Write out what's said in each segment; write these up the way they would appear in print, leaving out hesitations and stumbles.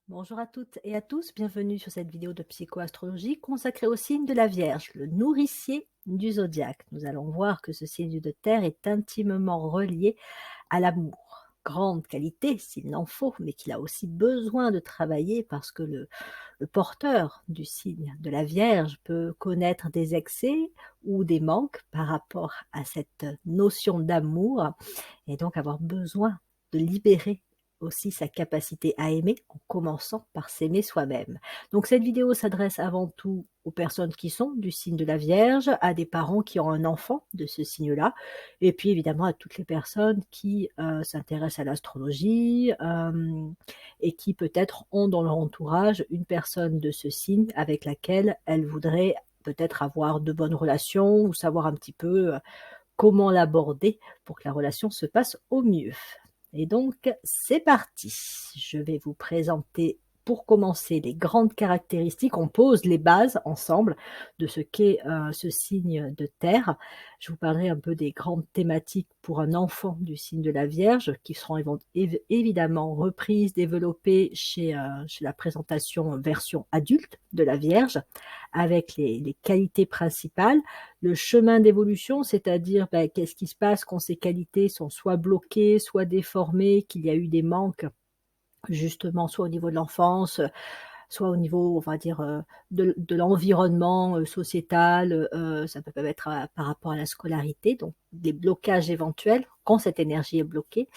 Bonjour à toutes et à tous, bienvenue sur cette vidéo de psychoastrologie consacrée au signe de la Vierge, le nourricier du zodiaque. Nous allons voir que ce signe de terre est intimement relié à l'amour. Grande qualité s'il en faut, mais qu'il a aussi besoin de travailler parce que le porteur du signe de la Vierge peut connaître des excès ou des manques par rapport à cette notion d'amour et donc avoir besoin de libérer aussi sa capacité à aimer en commençant par s'aimer soi-même. Donc cette vidéo s'adresse avant tout aux personnes qui sont du signe de la Vierge, à des parents qui ont un enfant de ce signe-là, et puis évidemment à toutes les personnes qui s'intéressent à l'astrologie et qui peut-être ont dans leur entourage une personne de ce signe avec laquelle elles voudraient peut-être avoir de bonnes relations ou savoir un petit peu comment l'aborder pour que la relation se passe au mieux. Et donc, c'est parti. Je vais vous présenter pour commencer les grandes caractéristiques. On pose les bases ensemble de ce qu'est ce signe de terre. Je vous parlerai un peu des grandes thématiques pour un enfant du signe de la Vierge qui seront évidemment reprises, développées chez la présentation version adulte de la Vierge avec les qualités principales, le chemin d'évolution, c'est-à-dire qu'est-ce qui se passe quand ces qualités sont soit bloquées, soit déformées, qu'il y a eu des manques justement soit au niveau de l'enfance, soit au niveau, on va dire, de l'environnement sociétal, ça peut même être par rapport à la scolarité, donc des blocages éventuels quand cette énergie est bloquée.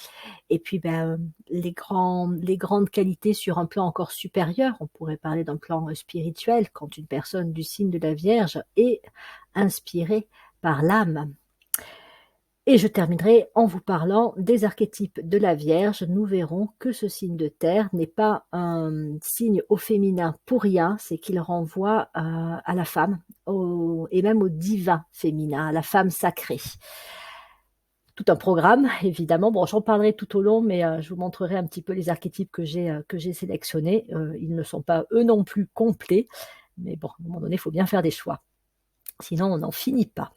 Et puis les grandes qualités sur un plan encore supérieur, on pourrait parler d'un plan spirituel, quand une personne du signe de la Vierge est inspirée par l'âme. Et je terminerai en vous parlant des archétypes de la Vierge. Nous verrons que ce signe de terre n'est pas un signe au féminin pour rien, c'est qu'il renvoie à la femme et même au divin féminin, à la femme sacrée. Tout un programme, évidemment. Bon, j'en parlerai tout au long, mais je vous montrerai un petit peu les archétypes que j'ai sélectionnés. Ils ne sont pas, eux non plus, complets. Mais bon, à un moment donné, il faut bien faire des choix. Sinon, on n'en finit pas.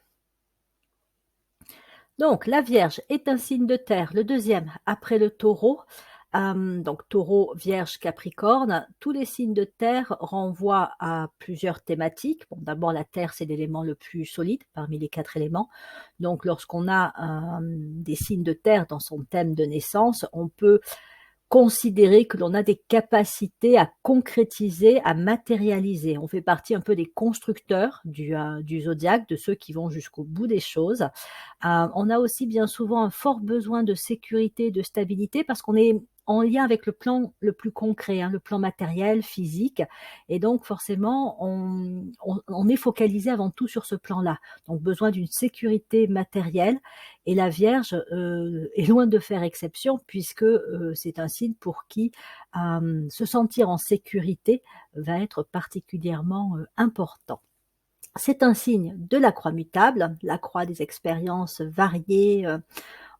Donc, la Vierge est un signe de terre, le deuxième après le taureau. Donc, taureau, Vierge, Capricorne. Tous les signes de terre renvoient à plusieurs thématiques. Bon, d'abord, la terre, c'est l'élément le plus solide parmi les 4 éléments. Donc, lorsqu'on a des signes de terre dans son thème de naissance, on peut considérer que l'on a des capacités à concrétiser, à matérialiser. On fait partie un peu des constructeurs du zodiaque, de ceux qui vont jusqu'au bout des choses. On a aussi bien souvent un fort besoin de sécurité, de stabilité, parce qu'on est en lien avec le plan le plus concret, le plan matériel, physique. Et donc, forcément, on est focalisé avant tout sur ce plan-là. Donc, besoin d'une sécurité matérielle. Et la Vierge est loin de faire exception, puisque c'est un signe pour qui se sentir en sécurité va être particulièrement important. C'est un signe de la croix mutable, la croix des expériences variées,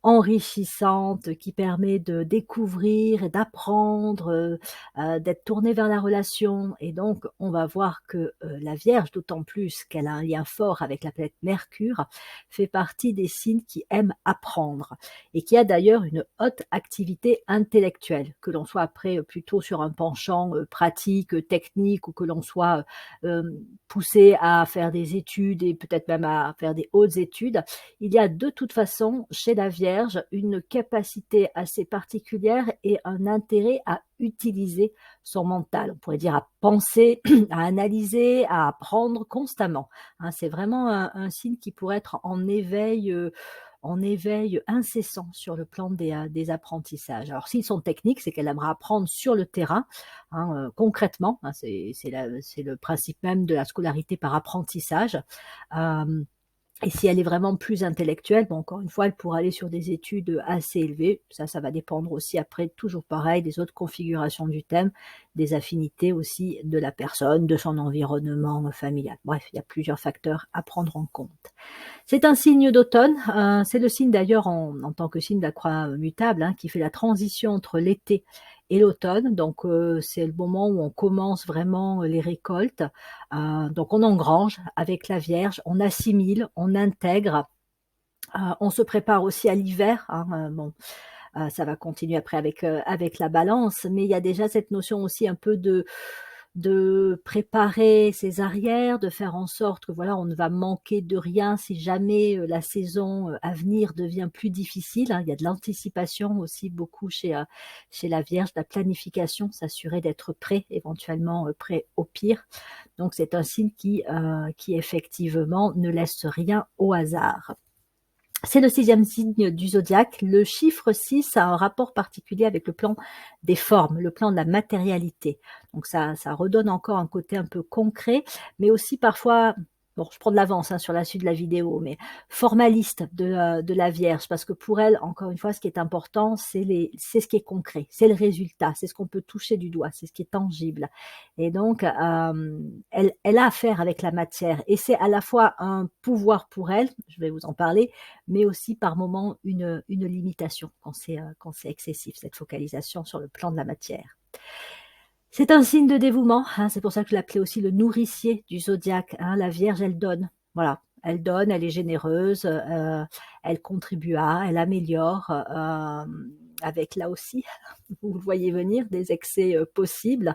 enrichissante, qui permet de découvrir et d'apprendre, d'être tournée vers la relation. Et donc on va voir que, la Vierge, d'autant plus qu'elle a un lien fort avec la planète Mercure, fait partie des signes qui aiment apprendre et qui a d'ailleurs une haute activité intellectuelle. Que l'on soit après, plutôt sur un penchant, pratique, technique, ou que l'on soit, poussé à faire des études et peut-être même à faire des hautes études, il y a de toute façon chez la Vierge une capacité assez particulière et un intérêt à utiliser son mental. On pourrait dire à penser, à analyser, à apprendre constamment. C'est vraiment un signe qui pourrait être en éveil incessant sur le plan des apprentissages. Alors s'ils sont techniques, c'est qu'elle aimera apprendre sur le terrain, concrètement. C'est le principe même de la scolarité par apprentissage. Euh, et si elle est vraiment plus intellectuelle, bon, encore une fois, elle pourra aller sur des études assez élevées. Ça va dépendre aussi après, toujours pareil, des autres configurations du thème, des affinités aussi de la personne, de son environnement familial. Bref, il y a plusieurs facteurs à prendre en compte. C'est un signe d'automne, c'est le signe d'ailleurs en tant que signe de la croix mutable, qui fait la transition entre l'été et l'automne. Donc c'est le moment où on commence vraiment les récoltes. Donc on engrange avec la Vierge, on assimile, on intègre, on se prépare aussi à l'hiver. Bon, Ça va continuer après avec la balance, mais il y a déjà cette notion aussi un peu de préparer ses arrières, de faire en sorte que voilà, on ne va manquer de rien si jamais, la saison, à venir devient plus difficile, hein. Il y a de l'anticipation aussi beaucoup chez la Vierge, de la planification, s'assurer d'être prêt, éventuellement, prêt au pire. Donc c'est un signe qui effectivement ne laisse rien au hasard. C'est le 6e signe du zodiaque. Le chiffre 6 a un rapport particulier avec le plan des formes, le plan de la matérialité. Donc ça redonne encore un côté un peu concret, mais aussi parfois, bon, je prends de l'avance, hein, sur la suite de la vidéo, mais formaliste de la Vierge, parce que pour elle, encore une fois, ce qui est important, c'est ce qui est concret, c'est le résultat, c'est ce qu'on peut toucher du doigt, c'est ce qui est tangible. Et donc, elle a affaire avec la matière, et c'est à la fois un pouvoir pour elle, je vais vous en parler, mais aussi par moments une limitation quand c'est excessif, cette focalisation sur le plan de la matière. C'est un signe de dévouement, hein, c'est pour ça que je l'appelais aussi le nourricier du zodiaque, hein. La Vierge, elle donne, voilà, elle donne, elle est généreuse, elle contribue elle améliore, avec là aussi, vous le voyez venir, des excès possibles,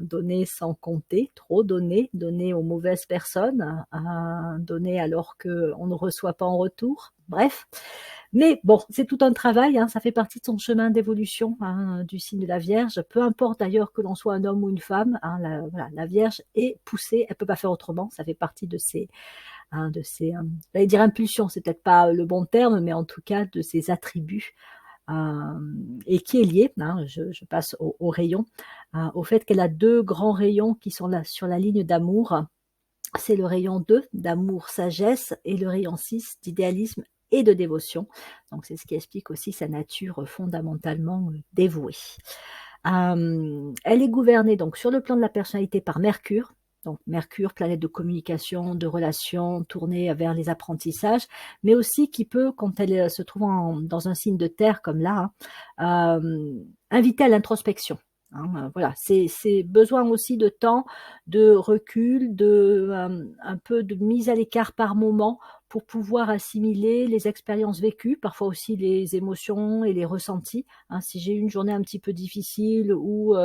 donner sans compter, trop donner, donner aux mauvaises personnes, donner alors qu'on ne reçoit pas en retour, bref. Mais bon, c'est tout un travail, hein, ça fait partie de son chemin d'évolution, hein, du signe de la Vierge. Peu importe d'ailleurs que l'on soit un homme ou une femme, hein, voilà, la Vierge est poussée, elle peut pas faire autrement, ça fait partie de ses, j'allais dire impulsions, c'est peut-être pas le bon terme, mais en tout cas de ses attributs, et qui est lié, hein, je passe au rayon, au fait qu'elle a 2 grands rayons qui sont là sur la ligne d'amour. C'est le rayon 2 d'amour, sagesse, et le rayon 6 d'idéalisme et de dévotion. Donc c'est ce qui explique aussi sa nature fondamentalement dévouée. Elle est gouvernée donc sur le plan de la personnalité par Mercure. Donc Mercure, planète de communication, de relations, tournée vers les apprentissages, mais aussi qui peut, quand elle se trouve dans un signe de terre comme là, inviter à l'introspection. Hein, voilà, c'est besoin aussi de temps, de recul, un peu de mise à l'écart par moment pour pouvoir assimiler les expériences vécues, parfois aussi les émotions et les ressentis. Hein, si j'ai eu une journée un petit peu difficile ou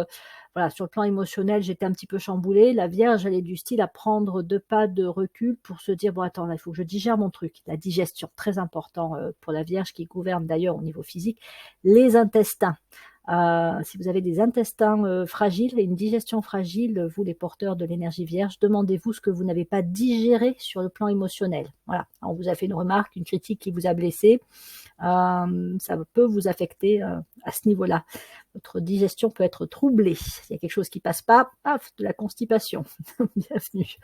voilà, sur le plan émotionnel, j'étais un petit peu chamboulée, la Vierge, elle est du style à prendre 2 pas de recul pour se dire, bon attends, là, il faut que je digère mon truc. La digestion, très important pour la Vierge, qui gouverne d'ailleurs au niveau physique les intestins. Si vous avez des intestins fragiles et une digestion fragile, vous les porteurs de l'énergie Vierge, demandez-vous ce que vous n'avez pas digéré sur le plan émotionnel. Voilà, on vous a fait une remarque, une critique qui vous a blessé, ça peut vous affecter à ce niveau-là. Votre digestion peut être troublée. S'il y a quelque chose qui passe pas, paf, de la constipation. Bienvenue.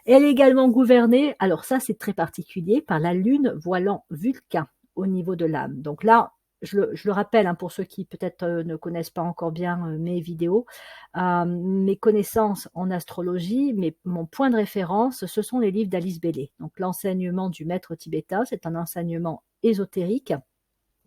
Elle est également gouvernée, alors ça c'est très particulier, par la lune voilant Vulcain au niveau de l'âme. Donc là, je le rappelle, hein, pour ceux qui peut-être ne connaissent pas encore bien mes vidéos, mes connaissances en astrologie, mon point de référence, ce sont les livres d'Alice Bailey. Donc l'enseignement du maître tibétain, c'est un enseignement ésotérique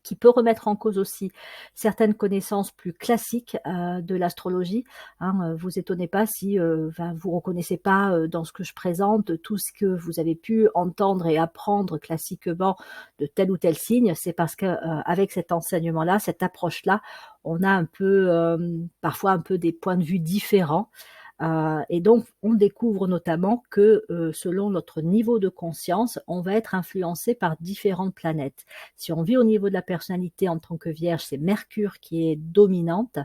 qui peut remettre en cause aussi certaines connaissances plus classiques de l'astrologie. Hein, vous étonnez pas si vous reconnaissez pas dans ce que je présente tout ce que vous avez pu entendre et apprendre classiquement de tel ou tel signe. C'est parce que avec cet enseignement-là, cette approche-là, on a un peu parfois un peu des points de vue différents. Et donc, on découvre notamment que selon notre niveau de conscience, on va être influencé par différentes planètes. Si on vit au niveau de la personnalité en tant que Vierge, c'est Mercure qui est dominante.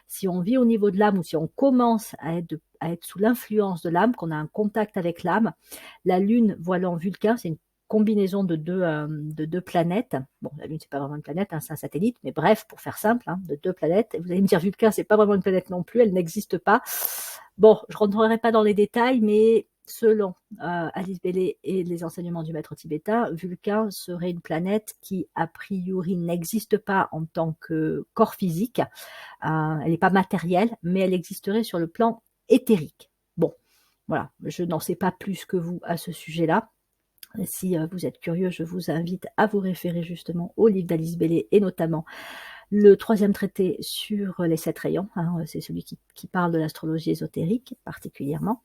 Si on vit au niveau de l'âme ou si on commence à être sous l'influence de l'âme, qu'on a un contact avec l'âme, la Lune voilant Vulcain, c'est une combinaison de deux planètes. Bon, la Lune, c'est pas vraiment une planète, hein, c'est un satellite, mais bref, pour faire simple, hein, de 2 planètes. Et vous allez me dire, Vulcain, c'est pas vraiment une planète non plus, elle n'existe pas. Bon, je rentrerai pas dans les détails, mais selon Alice Bailey et les enseignements du maître tibétain, Vulcain serait une planète qui, a priori, n'existe pas en tant que corps physique. Elle n'est pas matérielle, mais elle existerait sur le plan éthérique. Bon, voilà, je n'en sais pas plus que vous à ce sujet-là. Si vous êtes curieux, je vous invite à vous référer justement au livre d'Alice Bailey et notamment le 3e traité sur les 7 rayons, hein, c'est celui qui parle de l'astrologie ésotérique particulièrement.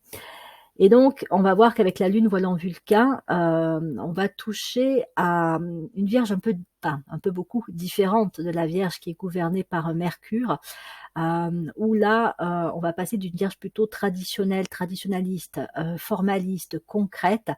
Et donc, on va voir qu'avec la lune voile en Vulcain, on va toucher à une Vierge enfin, un peu beaucoup différente de la Vierge qui est gouvernée par Mercure, où là, on va passer d'une Vierge plutôt traditionnelle, traditionnaliste, formaliste, concrète,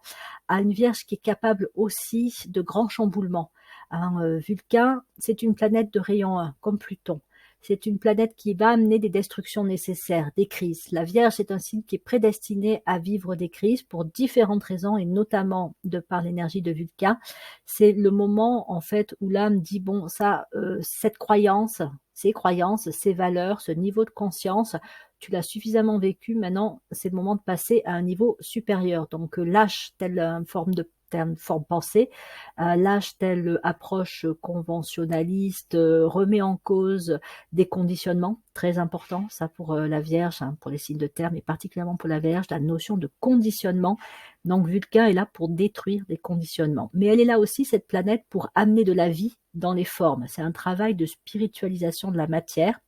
à une Vierge qui est capable aussi de grands chamboulements. Hein, Vulcain, c'est une planète de rayon 1, comme Pluton. C'est une planète qui va amener des destructions nécessaires, des crises. La Vierge est un signe qui est prédestiné à vivre des crises pour différentes raisons, et notamment de par l'énergie de Vulcain. C'est le moment, en fait, où l'âme dit, bon, ça, cette croyance, ces croyances, ces valeurs, ce niveau de conscience, tu l'as suffisamment vécu, maintenant, c'est le moment de passer à un niveau supérieur. Donc, lâche telle forme pensée, lâche telle approche conventionnaliste, remet en cause des conditionnements, très important, ça pour la Vierge, hein, pour les signes de terre, mais particulièrement pour la Vierge, la notion de conditionnement. Donc Vulcain est là pour détruire des conditionnements. Mais elle est là aussi, cette planète, pour amener de la vie dans les formes. C'est un travail de spiritualisation de la matière.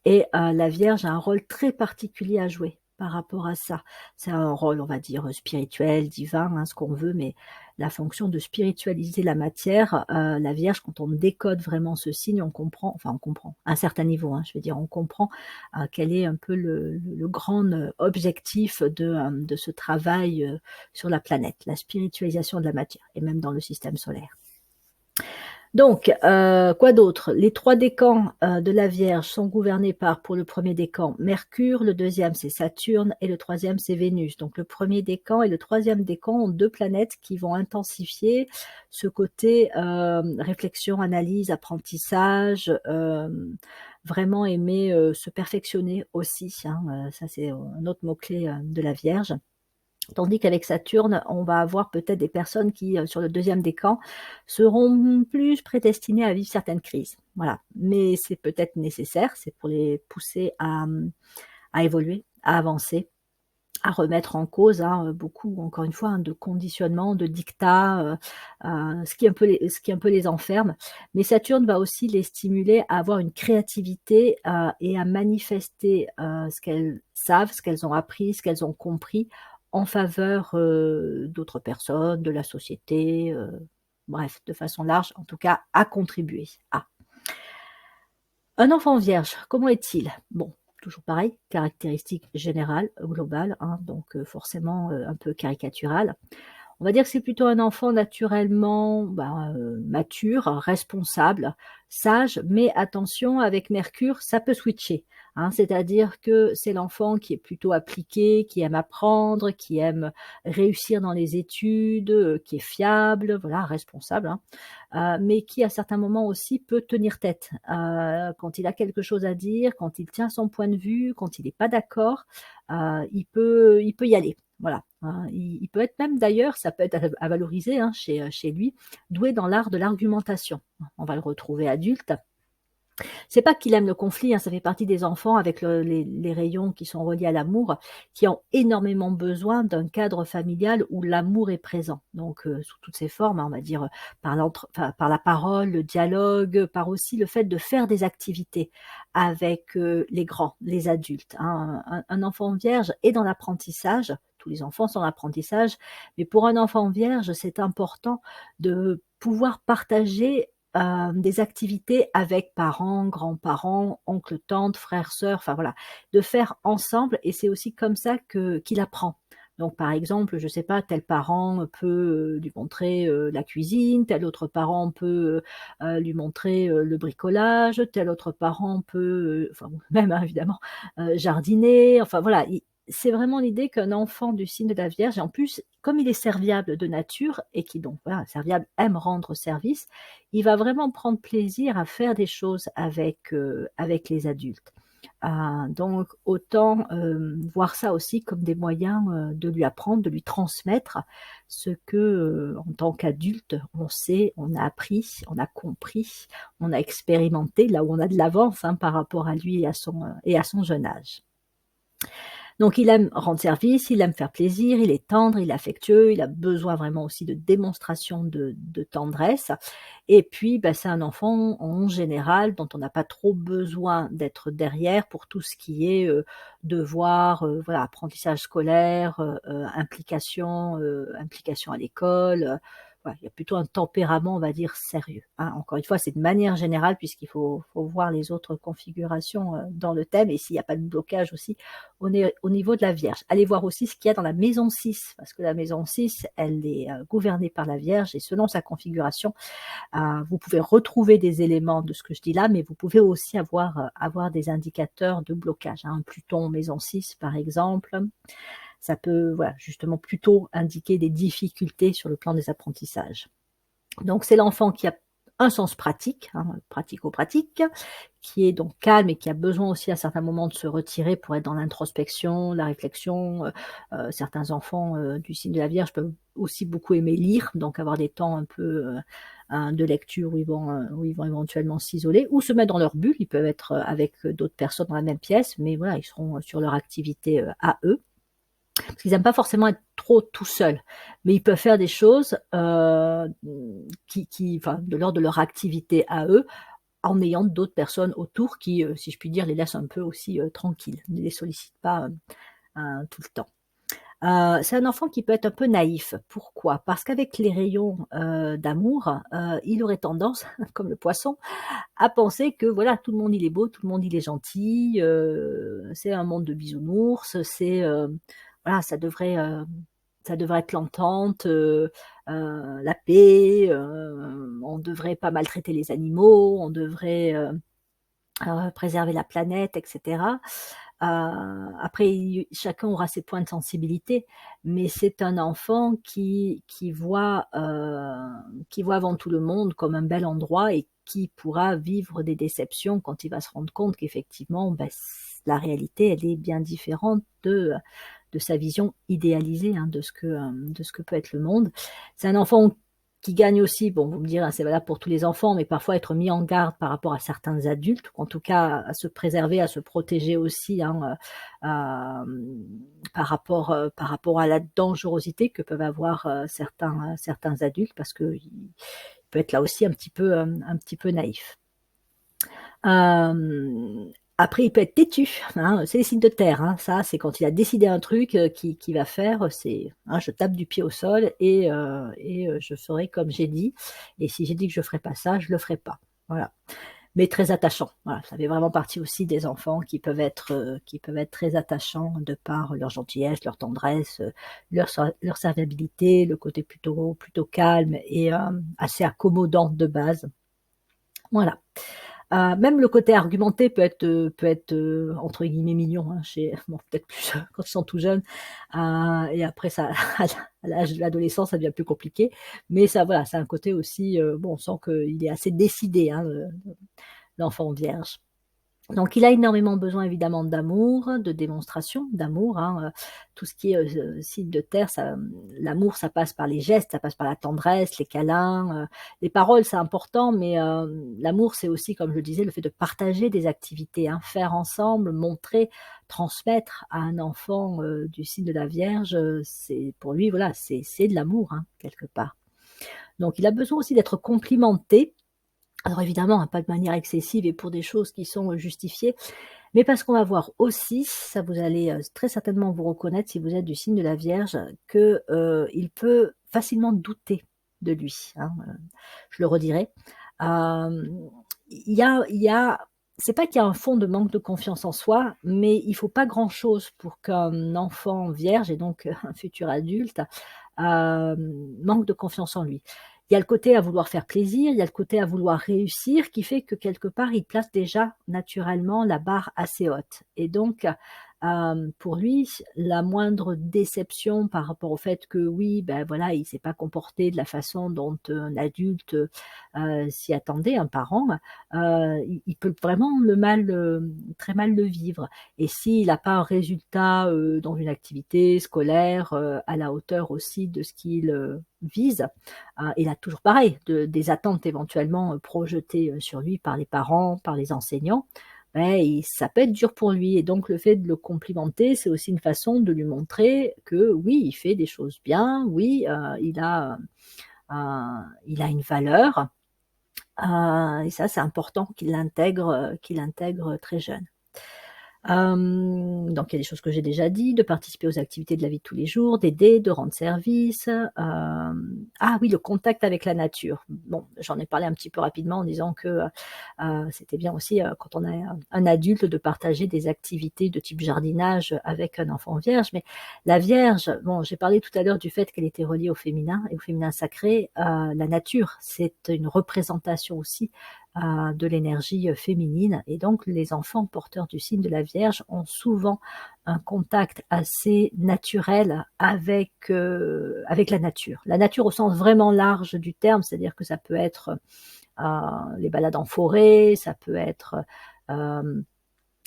Et la Vierge a un rôle très particulier à jouer par rapport à ça. C'est un rôle, on va dire, spirituel, divin, hein, ce qu'on veut, mais la fonction de spiritualiser la matière, la Vierge, quand on décode vraiment ce signe, on comprend, enfin on comprend, à un certain niveau, hein, je veux dire, on comprend quel est un peu le grand objectif de ce travail sur la planète, la spiritualisation de la matière, et même dans le système solaire. Donc, quoi d'autre? Les 3 décans de la Vierge sont gouvernés par, pour le premier décan, Mercure, le deuxième c'est Saturne et le troisième c'est Vénus. Donc le premier décan et le troisième décan ont 2 planètes qui vont intensifier ce côté réflexion, analyse, apprentissage, vraiment aimer se perfectionner aussi. Hein, ça c'est un autre mot-clé de la Vierge. Tandis qu'avec Saturne, on va avoir peut-être des personnes qui, sur le deuxième décan, seront plus prédestinées à vivre certaines crises. Voilà. Mais c'est peut-être nécessaire, c'est pour les pousser à évoluer, à avancer, à remettre en cause beaucoup, encore une fois, de conditionnement, de dictats, ce qui un peu les enferme. Mais Saturne va aussi les stimuler à avoir une créativité et à manifester ce qu'elles savent, ce qu'elles ont appris, ce qu'elles ont compris, en faveur d'autres personnes, de la société, bref, de façon large, en tout cas, à contribuer à. Un enfant vierge, comment est-il? Bon, toujours pareil, caractéristiques générales, globales, hein, donc forcément un peu caricatural. On va dire que c'est plutôt un enfant naturellement mature, responsable, sage, mais attention, avec Mercure, ça peut switcher. Hein, c'est-à-dire que c'est l'enfant qui est plutôt appliqué, qui aime apprendre, qui aime réussir dans les études, qui est fiable, voilà, responsable, hein, mais qui à certains moments aussi peut tenir tête. Quand il a quelque chose à dire, quand il tient son point de vue, quand il n'est pas d'accord, il peut y aller. Voilà, hein, il peut être même d'ailleurs, ça peut être à valoriser chez lui, doué dans l'art de l'argumentation. On va le retrouver adulte. C'est pas qu'il aime le conflit, hein, ça fait partie des enfants avec les rayons qui sont reliés à l'amour, qui ont énormément besoin d'un cadre familial où l'amour est présent. Donc, sous toutes ses formes, hein, on va dire par la parole, le dialogue, par aussi le fait de faire des activités avec les grands, les adultes. Hein. Un enfant vierge est dans l'apprentissage. Tous les enfants sont en apprentissage, mais pour un enfant vierge, c'est important de pouvoir partager des activités avec parents, grands-parents, oncles, tantes, frères, sœurs, enfin voilà, de faire ensemble, et c'est aussi comme ça qu'il apprend. Donc par exemple, je sais pas, tel parent peut lui montrer la cuisine, tel autre parent peut lui montrer le bricolage, tel autre parent peut, enfin même évidemment, jardiner, enfin voilà, c'est vraiment l'idée qu'un enfant du signe de la Vierge, et en plus, comme il est serviable de nature, et qui donc, voilà, serviable aime rendre service, il va vraiment prendre plaisir à faire des choses avec les adultes. Donc autant voir ça aussi comme des moyens de lui apprendre, de lui transmettre ce que, en tant qu'adulte, on sait, on a appris, on a compris, on a expérimenté, là où on a de l'avance par rapport à lui et à son jeune âge. Donc il aime rendre service, il aime faire plaisir, il est tendre, il est affectueux, il a besoin vraiment aussi de démonstration de tendresse. Et puis, bah, c'est un enfant en général dont on n'a pas trop besoin d'être derrière pour tout ce qui est, devoir, voilà, apprentissage scolaire, implication à l'école, voilà, il y a plutôt un tempérament, on va dire, sérieux, hein. Encore une fois, c'est de manière générale puisqu'il faut voir les autres configurations, dans le thème et s'il n'y a pas de blocage aussi au niveau de la Vierge. Allez voir aussi ce qu'il y a dans la maison 6 parce que la maison 6, elle est, gouvernée par la Vierge et selon sa configuration, vous pouvez retrouver des éléments de ce que je dis là, mais vous pouvez aussi avoir des indicateurs de blocage, hein. Pluton maison 6 par exemple, ça peut, voilà, justement plutôt indiquer des difficultés sur le plan des apprentissages. Donc c'est l'enfant qui a un sens pratique, hein, pratico-pratique, qui est donc calme et qui a besoin aussi à certains moments de se retirer pour être dans l'introspection, la réflexion. Certains enfants du signe de la Vierge peuvent aussi beaucoup aimer lire, donc avoir des temps un peu de lecture où ils vont éventuellement s'isoler ou se mettre dans leur bulle. Ils peuvent être avec d'autres personnes dans la même pièce, mais voilà, ils seront sur leur activité à eux. Parce qu'ils n'aiment pas forcément être trop tout seuls, mais ils peuvent faire des choses enfin, de l'ordre de leur activité à eux, en ayant d'autres personnes autour qui, si je puis dire, les laissent un peu aussi tranquilles, ne les sollicitent pas tout le temps. C'est un enfant qui peut être un peu naïf. Pourquoi? Parce qu'avec les rayons d'amour, il aurait tendance, comme le poisson, à penser que voilà, tout le monde il est beau, tout le monde il est gentil, c'est un monde de bisounours, voilà, ça devrait être l'entente, la paix, on devrait pas maltraiter les animaux, on devrait, préserver la planète et cetera. Après chacun aura ses points de sensibilité, mais c'est un enfant qui voit avant tout le monde comme un bel endroit et qui pourra vivre des déceptions quand il va se rendre compte qu'effectivement, bah, la réalité, elle est bien différente de sa vision idéalisée, hein, de ce que peut être le monde. C'est un enfant qui gagne aussi, bon, vous me direz, hein, c'est valable pour tous les enfants, mais parfois être mis en garde par rapport à certains adultes, ou en tout cas à se préserver, à se protéger aussi, hein, par rapport à la dangerosité que peuvent avoir certains adultes, parce qu'il peut être là aussi un petit peu naïf. Après, il peut être têtu, hein, c'est les signes de terre, hein, ça, c'est quand il a décidé un truc qu'il va faire, c'est, hein, je tape du pied au sol et je ferai comme j'ai dit. Et si j'ai dit que je ferai pas ça, je le ferai pas. Voilà. Mais très attachant. Voilà, ça fait vraiment partie aussi des enfants qui peuvent être très attachants de par leur gentillesse, leur tendresse, leur serviabilité, le côté plutôt calme et assez accommodant de base. Voilà. Même le côté argumenté peut être entre guillemets «mignon», hein, chez bon peut-être plus quand ils sont tout jeunes, et après ça à l'âge de l'adolescence, ça devient plus compliqué, mais ça voilà, c'est un côté aussi, bon, on sent qu'il est assez décidé, hein, l'enfant vierge. Donc il a énormément besoin évidemment d'amour, de démonstration d'amour, hein, tout ce qui est, signe de terre, ça, l'amour ça passe par les gestes, ça passe par la tendresse, les câlins, les paroles c'est important, mais l'amour c'est aussi, comme je le disais, le fait de partager des activités, hein, faire ensemble, montrer, transmettre à un enfant, du signe de la Vierge, c'est pour lui voilà, c'est de l'amour, hein, quelque part. Donc il a besoin aussi d'être complimenté, alors évidemment, hein, pas de manière excessive et pour des choses qui sont, justifiées, mais parce qu'on va voir aussi, ça vous allez, très certainement vous reconnaître si vous êtes du signe de la Vierge, que, il peut facilement douter de lui, hein, je le redirai. Hem, il y a c'est pas qu'il y a un fond de manque de confiance en soi, mais il faut pas grand chose pour qu'un enfant vierge et donc un futur adulte, manque de confiance en lui. Il y a le côté à vouloir faire plaisir, il y a le côté à vouloir réussir qui fait que quelque part, il place déjà naturellement la barre assez haute et donc pour lui, la moindre déception par rapport au fait que oui, ben, voilà, il s'est pas comporté de la façon dont un adulte, s'y attendait, un parent, il peut vraiment très mal le vivre et s'il a pas un résultat, dans une activité scolaire, à la hauteur aussi de ce qu'il, vise, il a toujours pareil, des attentes éventuellement, projetées, sur lui par les parents, par les enseignants, ouais, ça peut être dur pour lui et donc le fait de le complimenter, c'est aussi une façon de lui montrer que oui, il fait des choses bien, oui, il a une valeur, et ça, c'est important qu'il l'intègre très jeune. Donc il y a des choses que j'ai déjà dit, de participer aux activités de la vie de tous les jours, d'aider, de rendre service. Ah oui, le contact avec la nature. Bon, j'en ai parlé un petit peu rapidement en disant que, c'était bien aussi, quand on est un adulte de partager des activités de type jardinage avec un enfant vierge. Mais la Vierge, bon, j'ai parlé tout à l'heure du fait qu'elle était reliée au féminin et au féminin sacré. La nature, c'est une représentation aussi de l'énergie féminine et donc les enfants porteurs du signe de la Vierge ont souvent un contact assez naturel avec la nature. La nature au sens vraiment large du terme, c'est-à-dire que ça peut être les balades en forêt, ça peut être euh,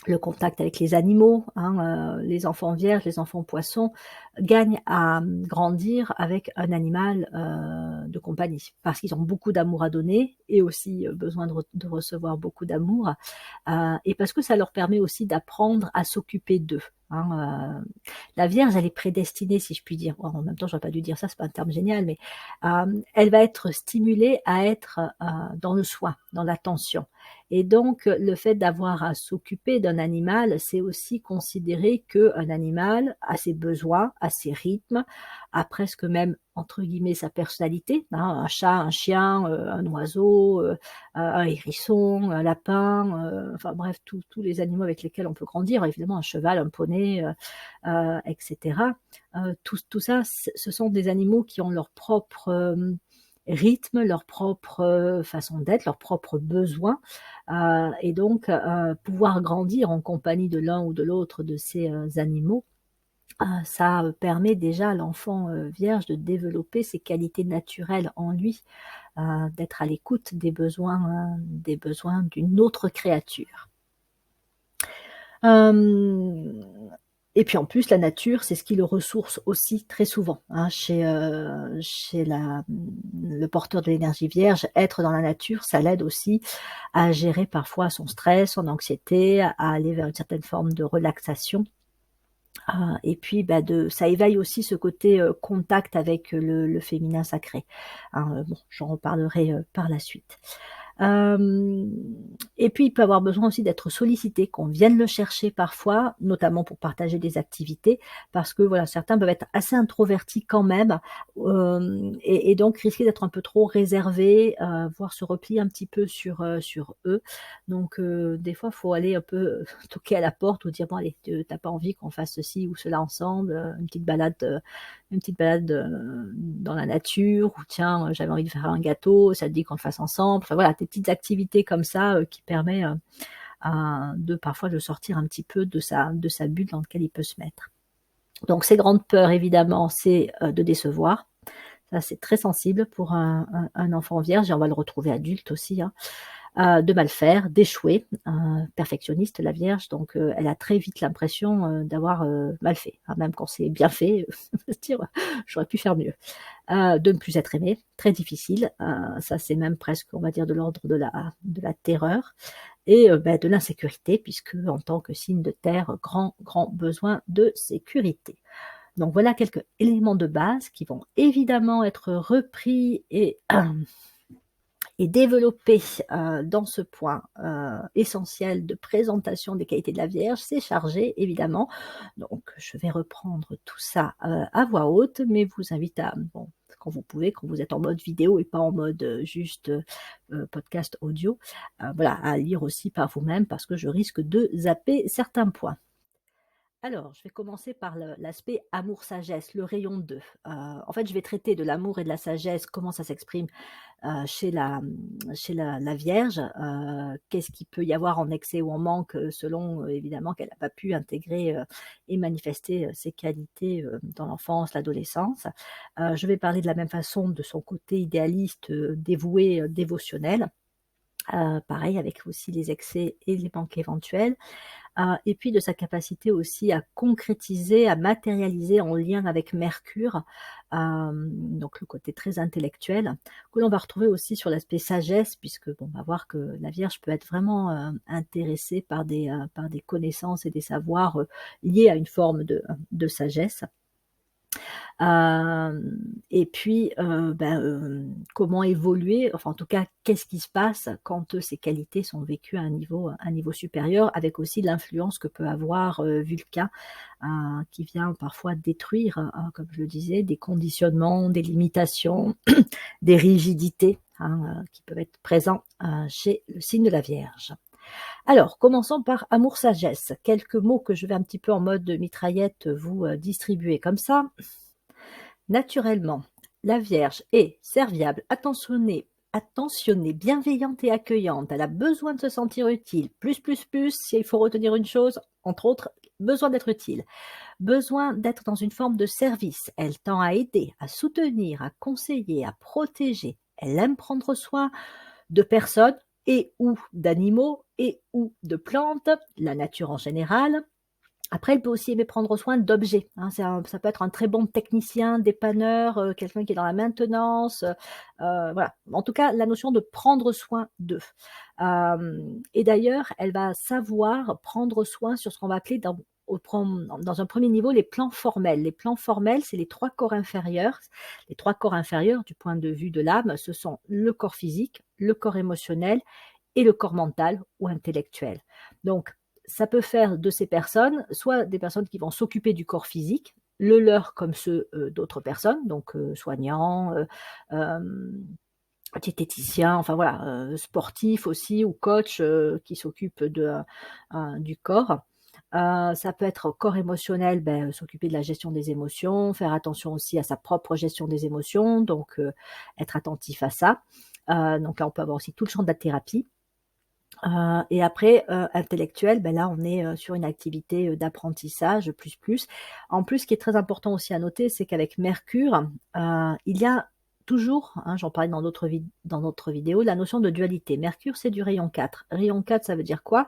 le contact avec les animaux, hein, les enfants vierges, les enfants poissons gagnent à grandir avec un animal de compagnie parce qu'ils ont beaucoup d'amour à donner et aussi besoin de recevoir beaucoup d'amour et parce que ça leur permet aussi d'apprendre à s'occuper d'eux. Hein, la Vierge, elle est prédestinée, si je puis dire. En même temps, j'aurais pas dû dire ça, c'est pas un terme génial, mais elle va être stimulée à être dans le soin, dans l'attention. Et donc, le fait d'avoir à s'occuper d'un animal, c'est aussi considérer qu'un animal a ses besoins, a ses rythmes, a presque même, entre guillemets, sa personnalité. Hein, un chat, un chien, un oiseau, un hérisson, un lapin, enfin bref, tous les animaux avec lesquels on peut grandir. Évidemment, un cheval, un poney, etc. Tout ça, ce sont des animaux qui ont leur propre rythme, leur propre façon d'être, leurs propres besoins. Et donc, pouvoir grandir en compagnie de l'un ou de l'autre de ces animaux, ça permet déjà à l'enfant vierge de développer ses qualités naturelles en lui, d'être à l'écoute des besoins d'une autre créature. Et puis en plus, la nature, c'est ce qui le ressource aussi très souvent, hein, chez le porteur de l'énergie vierge. Être dans la nature, ça l'aide aussi à gérer parfois son stress, son anxiété, à aller vers une certaine forme de relaxation. Et puis, bah, ça éveille aussi ce côté contact avec le féminin sacré. Hein, bon, j'en reparlerai par la suite. Et puis il peut avoir besoin aussi d'être sollicité, qu'on vienne le chercher parfois, notamment pour partager des activités, parce que voilà, certains peuvent être assez introvertis quand même, et donc risquer d'être un peu trop réservés, voire se replier un petit peu sur eux. Donc des fois, il faut aller un peu toquer à la porte ou dire: «Bon allez, tu as pas envie qu'on fasse ceci ou cela ensemble, une petite balade dans la nature, ou tiens, j'avais envie de faire un gâteau, ça te dit qu'on le fasse ensemble». Enfin voilà, des petites activités comme ça qui permet de parfois de sortir un petit peu de sa bulle dans laquelle il peut se mettre. Donc ses grandes peurs évidemment, c'est de décevoir. Ça c'est très sensible pour un enfant vierge et on va le retrouver adulte aussi, hein. De mal faire, d'échouer, perfectionniste la Vierge, donc elle a très vite l'impression d'avoir mal fait, hein, même quand c'est bien fait, se dire j'aurais pu faire mieux. De ne plus être aimé, très difficile, ça c'est même presque, on va dire, de l'ordre de la terreur et bah, de l'insécurité, puisque en tant que signe de terre, grand besoin de sécurité. Donc voilà quelques éléments de base qui vont évidemment être repris et développer dans ce point essentiel de présentation des qualités de la Vierge, c'est chargé évidemment. Donc je vais reprendre tout ça à voix haute, mais vous invite à, bon, quand vous pouvez, quand vous êtes en mode vidéo et pas en mode juste podcast audio, voilà, à lire aussi par vous-même parce que je risque de zapper certains points. Alors, je vais commencer par l'aspect amour-sagesse, le rayon 2. En fait, je vais traiter de l'amour et de la sagesse, comment ça s'exprime chez la Vierge, qu'est-ce qu'il peut y avoir en excès ou en manque, selon, évidemment qu'elle n'a pas pu intégrer, et manifester, ses qualités, dans l'enfance, l'adolescence. Je vais parler de la même façon de son côté idéaliste, dévoué, dévotionnel, pareil avec aussi les excès et les manques éventuels. et puis de sa capacité aussi à concrétiser, à matérialiser en lien avec Mercure, donc le côté très intellectuel, que l'on va retrouver aussi sur l'aspect sagesse, puisque bon, on va voir que la Vierge peut être vraiment intéressée par des connaissances et des savoirs liés à une forme de sagesse. Et puis, comment évoluer, enfin en tout cas, qu'est-ce qui se passe quand ces qualités sont vécues à un niveau supérieur, avec aussi l'influence que peut avoir Vulcain, qui vient parfois détruire, comme je le disais, des conditionnements, des limitations, des rigidités, qui peuvent être présents chez le signe de la Vierge. Alors, commençons par amour-sagesse. Quelques mots que je vais un petit peu en mode mitraillette vous distribuer comme ça. Naturellement, la Vierge est serviable, attentionnée, bienveillante et accueillante. Elle a besoin de se sentir utile. S'il faut retenir une chose, entre autres, besoin d'être utile. Besoin d'être dans une forme de service. Elle tend à aider, à soutenir, à conseiller, à protéger. Elle aime prendre soin de personnes et ou d'animaux et ou de plantes, la nature en général. Après, elle peut aussi aimer prendre soin d'objets. Ça peut être un très bon technicien, dépanneur, quelqu'un qui est dans la maintenance. Voilà. En tout cas, la notion de prendre soin d'eux. Et d'ailleurs, elle va savoir prendre soin sur ce qu'on va appeler dans un premier niveau les plans formels. Les plans formels, c'est les trois corps inférieurs. Les trois corps inférieurs, du point de vue de l'âme, ce sont le corps physique, le corps émotionnel et le corps mental ou intellectuel. Donc, ça peut faire de ces personnes, soit des personnes qui vont s'occuper du corps physique, le leur comme ceux d'autres personnes, donc soignants, diététiciens, enfin voilà, sportifs aussi, ou coach qui s'occupent du corps. Ça peut être corps émotionnel, s'occuper de la gestion des émotions, faire attention aussi à sa propre gestion des émotions, donc être attentif à ça. Donc là, on peut avoir aussi tout le champ de la thérapie. Et après, intellectuel, là, on est sur une activité d'apprentissage plus. En plus, ce qui est très important aussi à noter, c'est qu'avec Mercure, il y a toujours, j'en parlais dans d'autres vidéos, la notion de dualité. Mercure, c'est du rayon 4. Rayon 4, ça veut dire quoi?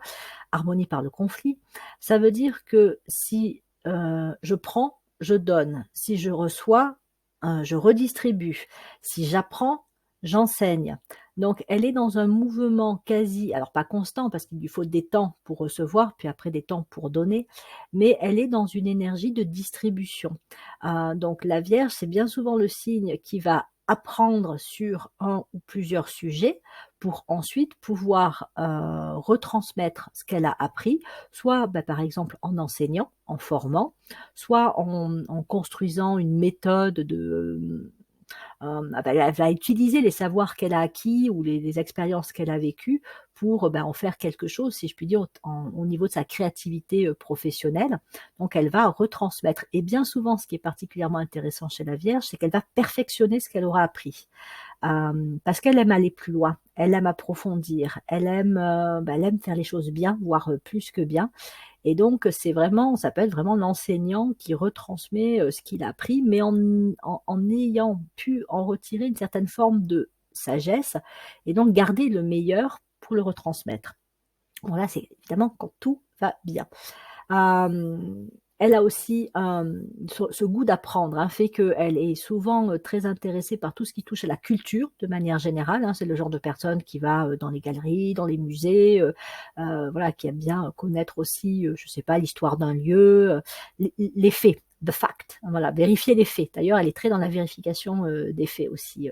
Harmonie par le conflit. Ça veut dire que si je prends, je donne. Si je reçois, je redistribue. Si j'apprends, j'enseigne. Donc, elle est dans un mouvement quasi, alors pas constant, parce qu'il lui faut des temps pour recevoir, puis après des temps pour donner, mais elle est dans une énergie de distribution. Donc, la Vierge, c'est bien souvent le signe qui va apprendre sur un ou plusieurs sujets pour ensuite pouvoir retransmettre ce qu'elle a appris, soit par exemple en enseignant, en formant, soit en construisant une méthode elle va utiliser les savoirs qu'elle a acquis ou les expériences qu'elle a vécues pour en faire quelque chose, si je puis dire, au niveau de sa créativité professionnelle. Donc, elle va retransmettre. Et bien souvent, ce qui est particulièrement intéressant chez la Vierge, c'est qu'elle va perfectionner ce qu'elle aura appris. Parce qu'elle aime aller plus loin, elle aime approfondir, elle aime faire les choses bien, voire plus que bien. Et donc, ça peut être vraiment l'enseignant qui retransmet ce qu'il a appris, mais en ayant pu en retirer une certaine forme de sagesse, et donc garder le meilleur pour le retransmettre. Voilà, c'est évidemment quand tout va bien. Elle a aussi ce goût d'apprendre, fait qu'elle est souvent très intéressée par tout ce qui touche à la culture de manière générale. C'est le genre de personne qui va dans les galeries, dans les musées, voilà, qui aime bien connaître aussi, je sais pas, l'histoire d'un lieu, les faits, the fact, voilà, vérifier les faits. D'ailleurs, elle est très dans la vérification des faits aussi,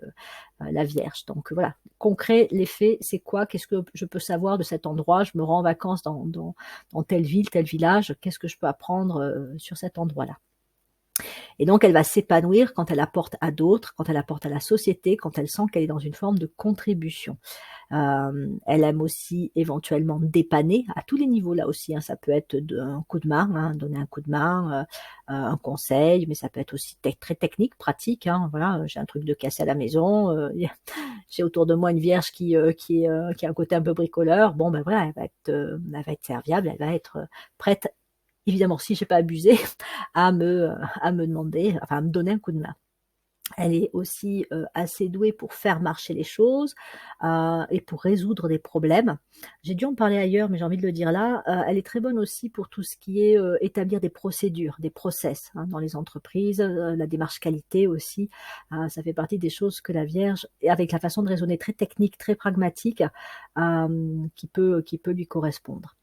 la Vierge. Donc voilà, concret, les faits, c'est quoi? Qu'est-ce que je peux savoir de cet endroit? Je me rends en vacances dans telle ville, tel village, qu'est-ce que je peux apprendre sur cet endroit-là? Et donc, elle va s'épanouir quand elle apporte à d'autres, quand elle apporte à la société, quand elle sent qu'elle est dans une forme de contribution. Elle aime aussi éventuellement dépanner à tous les niveaux là aussi. Ça peut être un coup de main, donner un coup de main, un conseil, mais ça peut être aussi très technique, pratique. Voilà, j'ai un truc de casse à la maison, j'ai autour de moi une Vierge qui a un côté un peu bricoleur. Bon, voilà, elle va être serviable, elle va être prête, évidemment, si j'ai pas abusé, à me demander, enfin à me donner un coup de main. Elle est aussi, assez douée pour faire marcher les choses, et pour résoudre des problèmes. J'ai dû en parler ailleurs, mais j'ai envie de le dire là, elle est très bonne aussi pour tout ce qui est, établir des procédures, des process, hein, dans les entreprises, la démarche qualité aussi, ça fait partie des choses que la Vierge et avec la façon de raisonner très technique, très pragmatique, qui peut lui correspondre.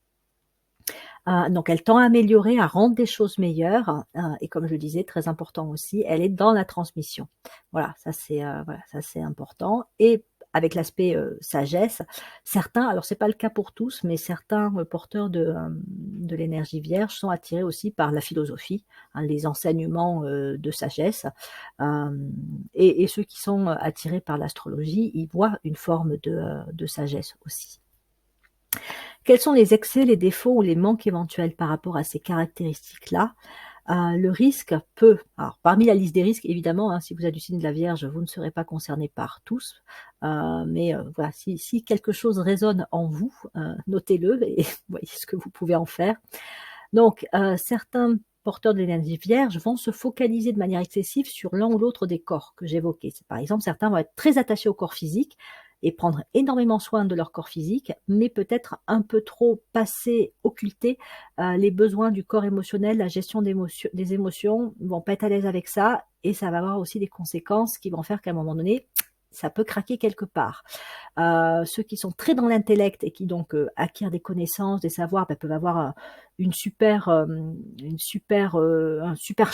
Donc elle tend à améliorer, à rendre des choses meilleures, et comme je le disais, très important aussi, elle est dans la transmission. Voilà, ça c'est important et avec l'aspect, sagesse, certains alors c'est pas le cas pour tous, mais certains, porteurs de l'énergie vierge sont attirés aussi par la philosophie, hein, les enseignements, de sagesse, hem et ceux qui sont, attirés par l'astrologie, ils voient une forme de sagesse aussi. Quels sont les excès, les défauts ou les manques éventuels par rapport à ces caractéristiques-là? Le risque peut alors parmi la liste des risques évidemment, hein, si vous êtes du signe de la Vierge, vous ne serez pas concerné par tous, mais voilà, si quelque chose résonne en vous, notez-le et voyez ce que vous pouvez en faire. Donc, certains porteurs de l'énergie vierge vont se focaliser de manière excessive sur l'un ou l'autre des corps que j'évoquais. C'est par exemple, certains vont être très attachés au corps physique et prendre énormément soin de leur corps physique, mais peut-être un peu trop passer, occulter, les besoins du corps émotionnel, la gestion des émotions, ils vont pas être à l'aise avec ça et ça va avoir aussi des conséquences qui vont faire qu'à un moment donné, ça peut craquer quelque part. Ceux qui sont très dans l'intellect et qui donc, acquièrent des connaissances, des savoirs, bah, peuvent avoir, un super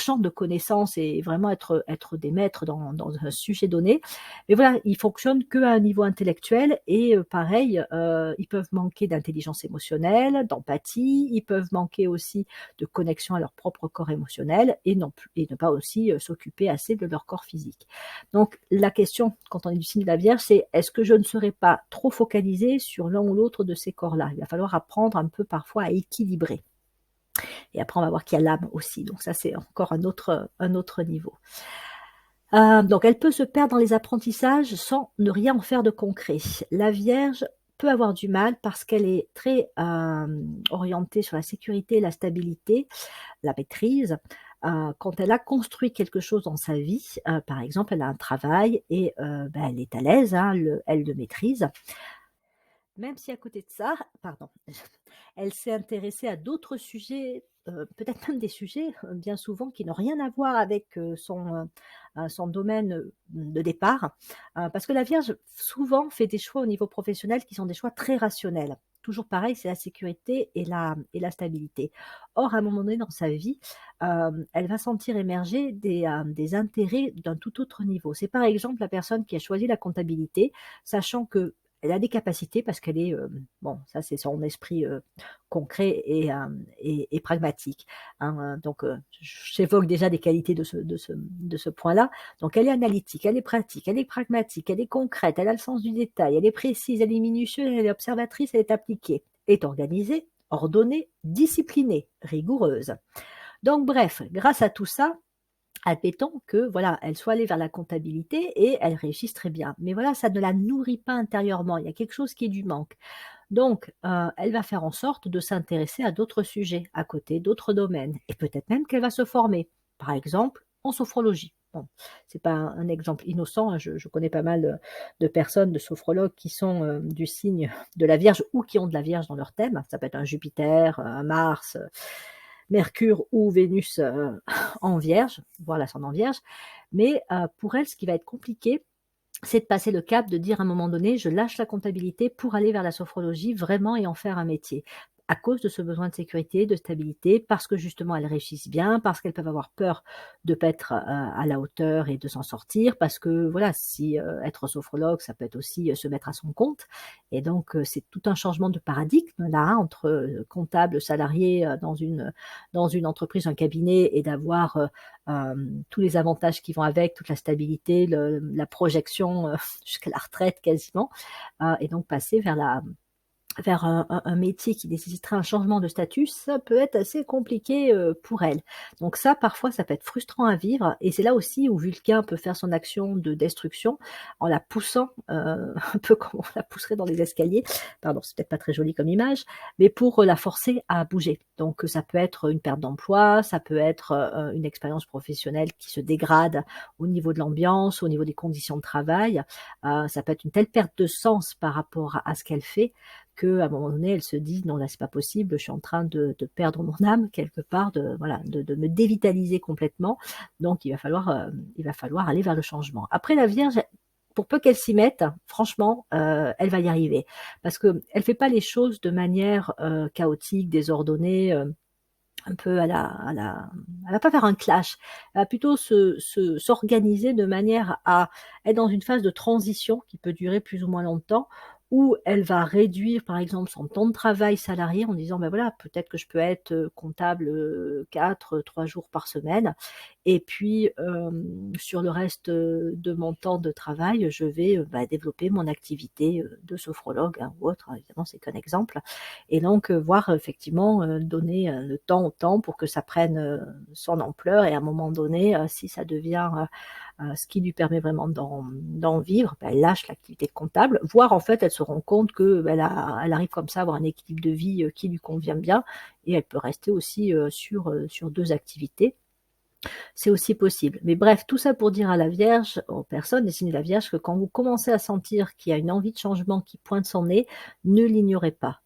champ de connaissances et vraiment être des maîtres dans un sujet donné. Mais voilà, ils fonctionnent qu'à un niveau intellectuel et pareil, ils peuvent manquer d'intelligence émotionnelle, d'empathie, ils peuvent manquer aussi de connexion à leur propre corps émotionnel et non plus et ne pas aussi, s'occuper assez de leur corps physique. Donc la question, quand on est du signe de la Vierge, c'est: «Est-ce que je ne serai pas trop focalisée sur l'un ou l'autre de ces corps-là?» Il va falloir apprendre un peu parfois à équilibrer et après on va voir qu'il y a l'âme aussi, donc ça c'est encore un autre niveau. Donc elle peut se perdre dans les apprentissages sans ne rien en faire de concret. La Vierge peut avoir du mal parce qu'elle est très, orientée sur la sécurité et la stabilité, la maîtrise, quand elle a construit quelque chose dans sa vie, par exemple, elle a un travail et bah, elle est à l'aise, hein, elle le maîtrise. Même si à côté de ça, pardon, elle s'est intéressée à d'autres sujets, peut-être même des sujets, bien souvent qui n'ont rien à voir avec, son domaine, de départ. Parce que la Vierge, souvent, fait des choix au niveau professionnel qui sont des choix très rationnels. Toujours pareil, c'est la sécurité et la stabilité. Or, à un moment donné dans sa vie, elle va sentir émerger des intérêts d'un tout autre niveau. C'est par exemple la personne qui a choisi la comptabilité, sachant que elle a des capacités parce qu'elle est, bon, ça c'est son esprit, concret et pragmatique, hein, donc j'évoque déjà des qualités de ce point-là. Donc elle est analytique, elle est pratique, elle est pragmatique, elle est concrète, elle a le sens du détail, elle est précise, elle est minutieuse, elle est observatrice, elle est appliquée, est organisée, ordonnée, disciplinée, rigoureuse. Donc bref, grâce à tout ça, admettons que voilà, elle soit allée vers la comptabilité et elle réussisse très bien. Mais voilà, ça ne la nourrit pas intérieurement. Il y a quelque chose qui est du manque. Donc, elle va faire en sorte de s'intéresser à d'autres sujets à côté, d'autres domaines et peut-être même qu'elle va se former. Par exemple, en sophrologie. Bon, c'est pas un exemple innocent, hein, je connais pas mal, de personnes, de sophrologues qui sont, du signe de la Vierge ou qui ont de la Vierge dans leur thème. Ça peut être un Jupiter, un Mars, Mercure ou Vénus, en Vierge, voire l'ascendant Vierge. Mais, pour elle, ce qui va être compliqué, c'est de passer le cap, de dire à un moment donné: «Je lâche la comptabilité pour aller vers la sophrologie vraiment et en faire un métier». À cause de ce besoin de sécurité, de stabilité, parce que justement elles réussissent bien, parce qu'elles peuvent avoir peur de pas être, à la hauteur et de s'en sortir, parce que voilà, si, être sophrologue, ça peut être aussi, se mettre à son compte et donc c'est tout un changement de paradigme là, hein, entre, comptable, salarié, dans une entreprise, un cabinet et d'avoir, tous les avantages qui vont avec, toute la stabilité, la projection, jusqu'à la retraite quasiment, et donc passer vers vers un métier qui nécessiterait un changement de statut, ça peut être assez compliqué, pour elle. Donc ça, parfois, ça peut être frustrant à vivre et c'est là aussi où Vulcain peut faire son action de destruction en la poussant, un peu comme on la pousserait dans les escaliers. Pardon, c'est peut-être pas très joli comme image, mais pour, la forcer à bouger. Donc, ça peut être une perte d'emploi, ça peut être, une expérience professionnelle qui se dégrade au niveau de l'ambiance, au niveau des conditions de travail. Ça peut être une telle perte de sens par rapport à ce qu'elle fait, qu'à un moment donné, elle se dit: «Non, là, c'est pas possible, je suis en train de perdre mon âme quelque part, de voilà, de me dévitaliser complètement, donc il va falloir aller vers le changement». Après la Vierge, pour peu qu'elle s'y mette, franchement, elle va y arriver. Parce qu'elle fait pas les choses de manière, chaotique, désordonnée, un peu elle va pas faire un clash. Elle va plutôt s'organiser de manière à être dans une phase de transition qui peut durer plus ou moins longtemps, où elle va réduire, par exemple, son temps de travail salarié en disant: «Ben voilà, peut-être que je peux être, comptable, 4, 3 jours par semaine et puis, sur le reste, de mon temps de travail, je vais, bah, développer mon activité, de sophrologue, hein, ou autre», hein, évidemment, c'est qu'un exemple et donc voir effectivement, donner, le temps au temps pour que ça prenne, son ampleur et à un moment donné, si ça devient, ce qui lui permet vraiment d'en vivre, bah, elle lâche l'activité de comptable, voire en fait elle se rend compte que, bah, elle arrive comme ça à avoir un équilibre de vie, qui lui convient bien et elle peut rester aussi, sur 2 activités. C'est aussi possible. Mais bref, tout ça pour dire à la Vierge, aux personnes des signes de la Vierge, que quand vous commencez à sentir qu'il y a une envie de changement qui pointe son nez, ne l'ignorez pas.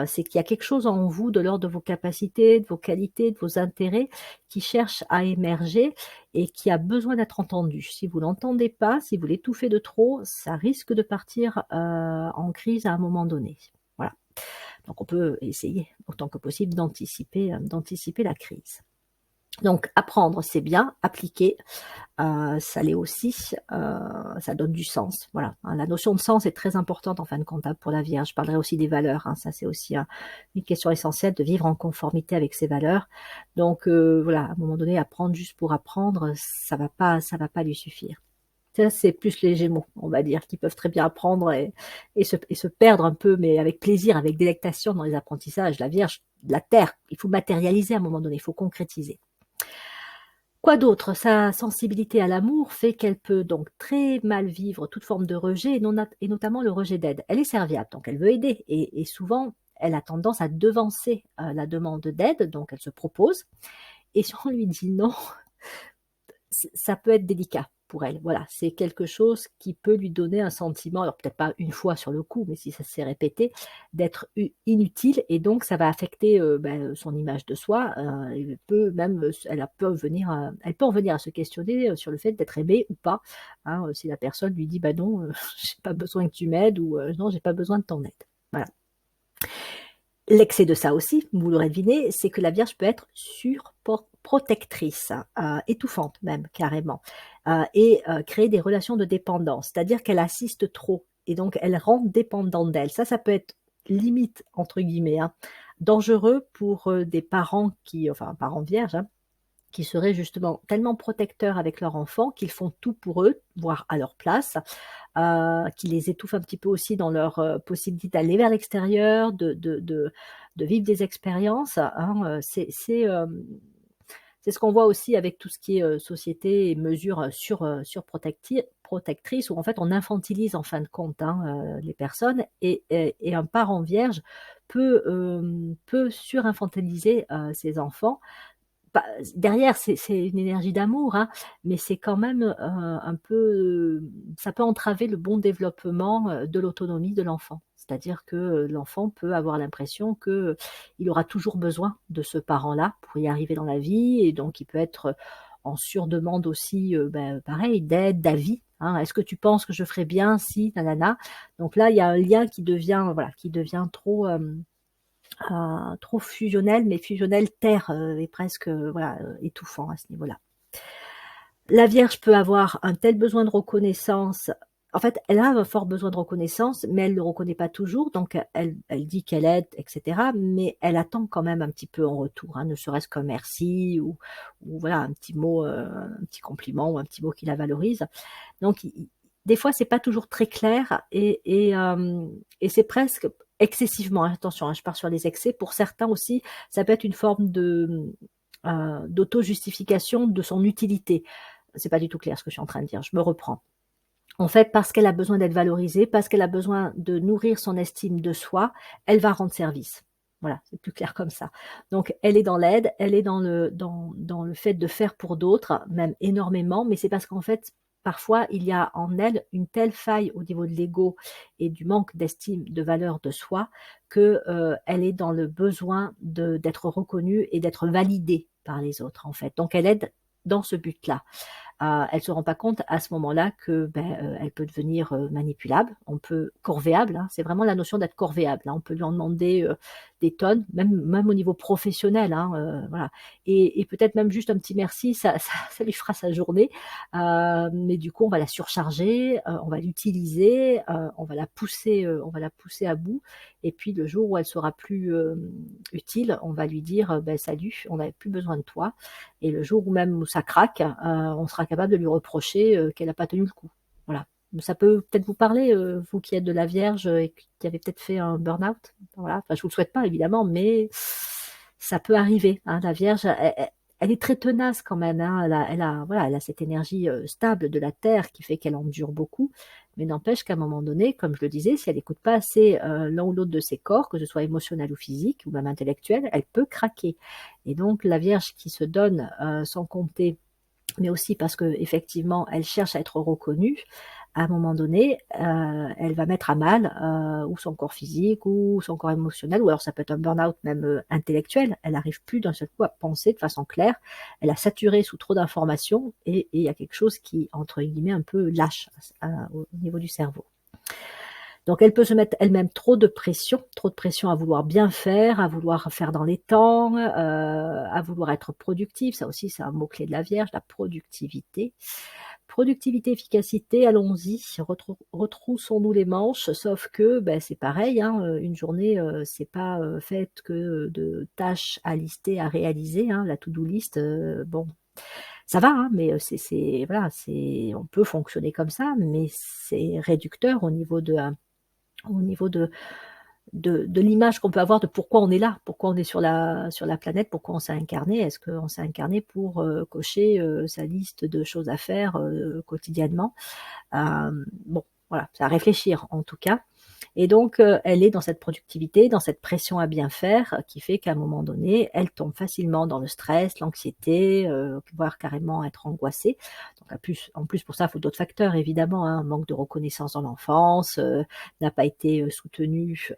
C'est qu'il y a quelque chose en vous, de l'ordre de vos capacités, de vos qualités, de vos intérêts, qui cherche à émerger et qui a besoin d'être entendu. Si vous l'entendez pas, si vous l'étouffez de trop, ça risque de partir, en crise à un moment donné. Voilà. Donc on peut essayer autant que possible d'anticiper la crise. Donc apprendre, c'est bien, appliquer, ça l'est aussi, ça donne du sens, voilà, hein. La notion de sens est très importante en fin de compte, hein, pour la Vierge. Je parlerai aussi des valeurs, hein, ça c'est aussi une question essentielle de vivre en conformité avec ses valeurs. Donc voilà, à un moment donné, apprendre juste pour apprendre, ça va pas lui suffire. Ça, c'est plus les Gémeaux, on va dire, qui peuvent très bien apprendre et se perdre un peu, mais avec plaisir, avec délectation dans les apprentissages. La Vierge, la terre, il faut matérialiser à un moment donné, il faut concrétiser. Quoi d'autre? Sa sensibilité à l'amour fait qu'elle peut donc très mal vivre toute forme de rejet et notamment le rejet d'aide. Elle est serviable, donc elle veut aider et souvent elle a tendance à devancer, la demande d'aide, donc elle se propose et si on lui dit non, ça peut être délicat pour elle. Voilà, c'est quelque chose qui peut lui donner un sentiment, alors peut-être pas une fois sur le coup, mais si ça s'est répété, d'être inutile et donc ça va affecter son image de soi. Elle peut même, elle peut en venir à se questionner sur le fait d'être aimée ou pas. Hein, si la personne lui dit bah non, j'ai pas besoin que tu m'aides ou non, j'ai pas besoin de ton aide. Voilà. L'excès de ça aussi, vous l'aurez deviné, c'est que la Vierge peut être surprotectrice, étouffante même carrément, et créer des relations de dépendance. C'est-à-dire qu'elle assiste trop et donc elle rend dépendante d'elle. Ça peut être «limite» entre guillemets, hein, dangereux pour, des parents parents vierges, hein, qui seraient justement tellement protecteurs avec leur enfant qu'ils font tout pour eux, voire à leur place, qui les étouffent un petit peu aussi dans leur, possibilité d'aller vers l'extérieur, de vivre des expériences, hein, c'est ce qu'on voit aussi avec tout ce qui est, société et mesures, protectrices où en fait on infantilise en fin de compte, hein, les personnes et un parent vierge peut surinfantiliser, ses enfants. Bah, derrière, c'est une énergie d'amour, hein, mais c'est quand même, un peu, ça peut entraver le bon développement, de l'autonomie de l'enfant. C'est-à-dire que, l'enfant peut avoir l'impression que il aura toujours besoin de ce parent-là pour y arriver dans la vie et donc il peut être, en surdemande aussi, pareil, d'aide, d'avis, hein. «Est-ce que tu penses que je ferais bien si nanana?» Donc là, il y a un lien qui devient, voilà, qui devient trop fusionnel, mais fusionnel terre, et presque, voilà, étouffant à ce niveau-là. La Vierge peut avoir un tel besoin de reconnaissance en fait, elle a un fort besoin de reconnaissance, mais elle ne le reconnaît pas toujours, donc elle dit qu'elle aide et cetera, mais elle attend quand même un petit peu en retour, hein, ne serait-ce qu'un merci ou voilà un petit mot, un petit compliment ou un petit mot qui la valorise. Donc des fois, c'est pas toujours très clair et c'est presque excessivement, hein, attention, hein, je pars sur les excès. Pour certains aussi, ça peut être une forme d'auto-justification de son utilité. C'est pas du tout clair ce que je suis en train de dire, je me reprends. En fait, parce qu'elle a besoin d'être valorisée, parce qu'elle a besoin de nourrir son estime de soi, elle va rendre service. Voilà, c'est plus clair comme ça. Donc, elle est dans l'aide, elle est dans le fait de faire pour d'autres, même énormément, mais c'est parce qu'en fait, parfois, il y a en elle une telle faille au niveau de l'ego et du manque d'estime, de valeur de soi, que elle est dans le besoin d'être reconnue et d'être validée par les autres, en fait. Donc, elle aide dans ce but-là. Elle se rend pas compte à ce moment-là que elle peut devenir manipulable, on peut corvéable, hein, c'est vraiment la notion d'être corvéable. Hein, on peut lui en demander des tonnes, même au niveau professionnel, hein, voilà. Et peut-être même juste un petit merci, ça lui fera sa journée. Mais du coup, on va la surcharger, on va l'utiliser, on va la pousser à bout. Et puis le jour où elle sera plus utile, on va lui dire salut, on n'avait plus besoin de toi. Et le jour où même où ça craque, on sera capable de lui reprocher qu'elle n'a pas tenu le coup. Voilà. Ça peut peut-être vous parler, vous qui êtes de la Vierge et qui avez peut-être fait un burn-out. Voilà. Enfin, je vous le souhaite pas évidemment, mais ça peut arriver. Hein. La Vierge, elle est très tenace quand même. Hein. Voilà, elle a cette énergie stable de la Terre qui fait qu'elle endure beaucoup. Mais n'empêche qu'à un moment donné, comme je le disais, si elle n'écoute pas assez l'un ou l'autre de ses corps, que ce soit émotionnel ou physique, ou même intellectuel, elle peut craquer. Et donc la Vierge qui se donne sans compter, mais aussi parce que effectivement elle cherche à être reconnue, à un moment donné, elle va mettre à mal ou son corps physique ou son corps émotionnel, ou alors ça peut être un burn-out même intellectuel. Elle n'arrive plus d'un seul coup à penser de façon claire. Elle a saturé sous trop d'informations et il y a quelque chose qui, entre guillemets, un peu lâche au niveau du cerveau. Donc elle peut se mettre elle-même trop de pression à vouloir bien faire, à vouloir faire dans les temps, à vouloir être productive. Ça aussi, c'est un mot-clé de la Vierge, la productivité. Productivité, efficacité, allons-y, retroussons-nous les manches, sauf que c'est pareil, hein, une journée, c'est pas faite que de tâches à lister, à réaliser, hein, la to-do list, bon, ça va, hein, mais voilà, on peut fonctionner comme ça, mais c'est réducteur au niveau de l'image qu'on peut avoir de pourquoi on est là, pourquoi on est sur la planète, pourquoi on s'est incarné. Est-ce qu'on s'est incarné pour cocher sa liste de choses à faire quotidiennement? Bon, voilà, c'est à réfléchir en tout cas. Et donc, elle est dans cette productivité, dans cette pression à bien faire, qui fait qu'à un moment donné, elle tombe facilement dans le stress, l'anxiété, voire carrément être angoissée. Donc en plus pour ça, il faut d'autres facteurs évidemment, hein, manque de reconnaissance dans l'enfance, n'a pas été, soutenue,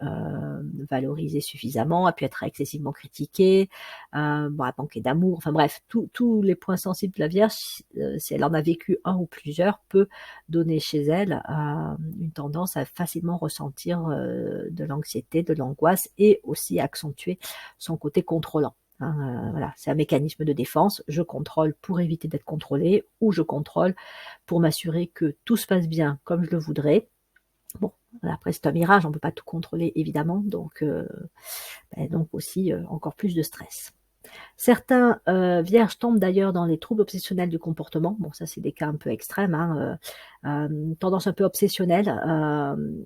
valorisée suffisamment, a pu être excessivement critiquée, bon, a manqué d'amour, enfin bref, tous les points sensibles de la Vierge, si elle en a vécu un ou plusieurs, peut donner chez elle une tendance à facilement ressentir de l'anxiété, de l'angoisse et aussi accentuer son côté contrôlant. Hein, voilà, c'est un mécanisme de défense. Je contrôle pour éviter d'être contrôlé ou je contrôle pour m'assurer que tout se passe bien comme je le voudrais. Bon, après c'est un mirage, on ne peut pas tout contrôler évidemment, donc aussi encore plus de stress. Certains vierges tombent d'ailleurs dans les troubles obsessionnels du comportement. Bon, ça c'est des cas un peu extrêmes, hein, tendance un peu obsessionnelle.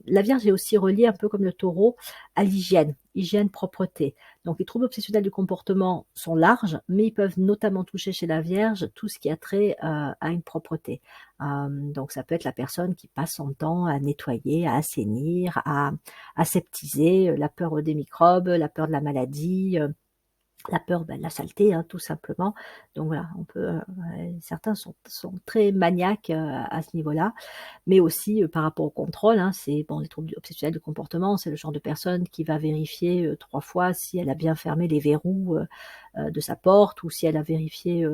La Vierge est aussi reliée un peu comme le Taureau à l'hygiène, hygiène, propreté. Donc les troubles obsessionnels du comportement sont larges, mais ils peuvent notamment toucher chez la Vierge tout ce qui a trait à une propreté. Donc ça peut être la personne qui passe son temps à nettoyer, à assainir, à aseptiser, la peur des microbes, la peur de la maladie, la peur de la saleté, hein, tout simplement. Donc voilà, certains sont très maniaques à ce niveau-là, mais aussi par rapport au contrôle, hein, c'est bon, les troubles obsessionnels du comportement, c'est le genre de personne qui va vérifier 3 fois si elle a bien fermé les verrous de sa porte, ou si elle a vérifié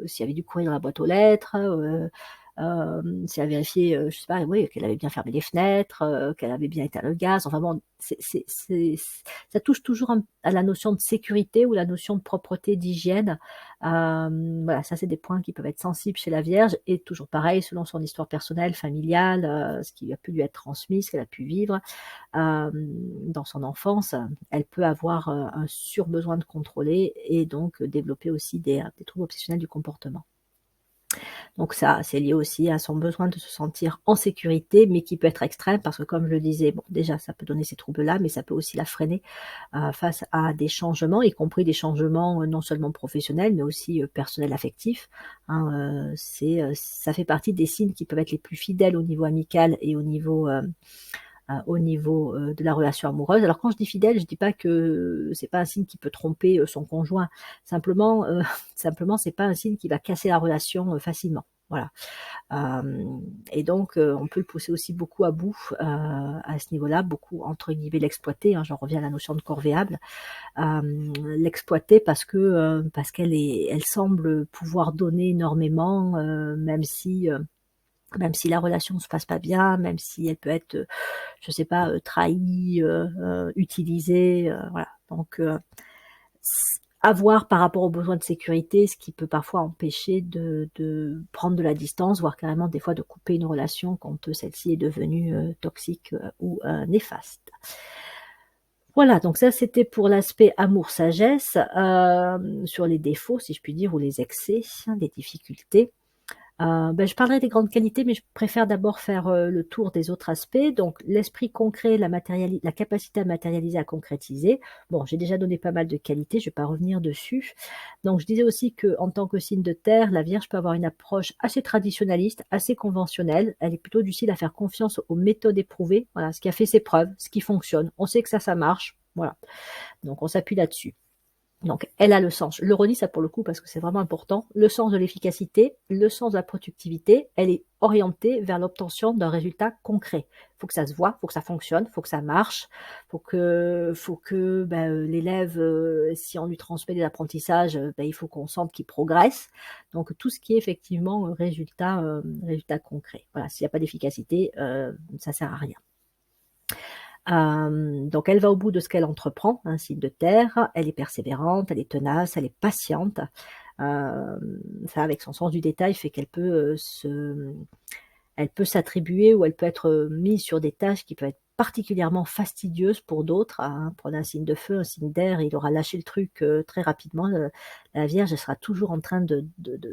s'il y avait du courrier dans la boîte aux lettres, si elle a vérifié, je sais pas, oui, qu'elle avait bien fermé les fenêtres, qu'elle avait bien éteint le gaz. Enfin bon, ça touche toujours à la notion de sécurité ou la notion de propreté, d'hygiène. Voilà, ça c'est des points qui peuvent être sensibles chez la Vierge, et toujours pareil, selon son histoire personnelle, familiale, ce qui a pu lui être transmis, ce qu'elle a pu vivre dans son enfance, elle peut avoir un surbesoin de contrôler et donc développer aussi des troubles obsessionnels du comportement. Donc ça, c'est lié aussi à son besoin de se sentir en sécurité, mais qui peut être extrême parce que comme je le disais, bon déjà ça peut donner ces troubles-là, mais ça peut aussi la freiner face à des changements, y compris des changements non seulement professionnels, mais aussi personnels, affectifs. Hein, ça fait partie des signes qui peuvent être les plus fidèles au niveau amical et au niveau de la relation amoureuse. Alors quand je dis fidèle, je dis pas que c'est pas un signe qui peut tromper son conjoint. Simplement, simplement c'est pas un signe qui va casser la relation facilement. Voilà. Et donc, on peut le pousser aussi beaucoup à bout à ce niveau-là, beaucoup entre guillemets l'exploiter. Hein, j'en reviens à la notion de corvéable. L'exploiter parce qu'elle semble pouvoir donner énormément, même si la relation ne se passe pas bien, même si elle peut être, je sais pas, trahie, utilisée, voilà. Donc, avoir par rapport aux besoins de sécurité, ce qui peut parfois empêcher de prendre de la distance, voire carrément des fois de couper une relation quand celle-ci est devenue toxique ou néfaste. Voilà, donc ça c'était pour l'aspect amour-sagesse, sur les défauts, si je puis dire, ou les excès, les difficultés. Je parlerai des grandes qualités, mais je préfère d'abord faire le tour des autres aspects. Donc, l'esprit concret, la capacité à matérialiser, à concrétiser. Bon, j'ai déjà donné pas mal de qualités, je ne vais pas revenir dessus. Donc, je disais aussi qu'en tant que signe de terre, la Vierge peut avoir une approche assez traditionnaliste, assez conventionnelle. Elle est plutôt du style à faire confiance aux méthodes éprouvées, voilà, ce qui a fait ses preuves, ce qui fonctionne. On sait que ça marche, voilà. Donc, on s'appuie là-dessus. Donc, elle a le sens. Je le redis ça pour le coup parce que c'est vraiment important. Le sens de l'efficacité, le sens de la productivité, elle est orientée vers l'obtention d'un résultat concret. Il faut que ça se voit, il faut que ça fonctionne, il faut que ça marche, il faut que l'élève, si on lui transmet des apprentissages, il faut qu'on sente qu'il progresse. Donc, tout ce qui est effectivement résultat concret. Voilà, s'il n'y a pas d'efficacité, ça ne sert à rien. Donc elle va au bout de ce qu'elle entreprend, un signe de terre, elle est persévérante, elle est tenace, elle est patiente. Ça, avec son sens du détail, fait qu'elle peut elle peut s'attribuer ou elle peut être mise sur des tâches qui peuvent être particulièrement fastidieuses pour d'autres. Hein. Prenez un signe de feu, un signe d'air, il aura lâché le truc très rapidement. La Vierge, elle sera toujours en train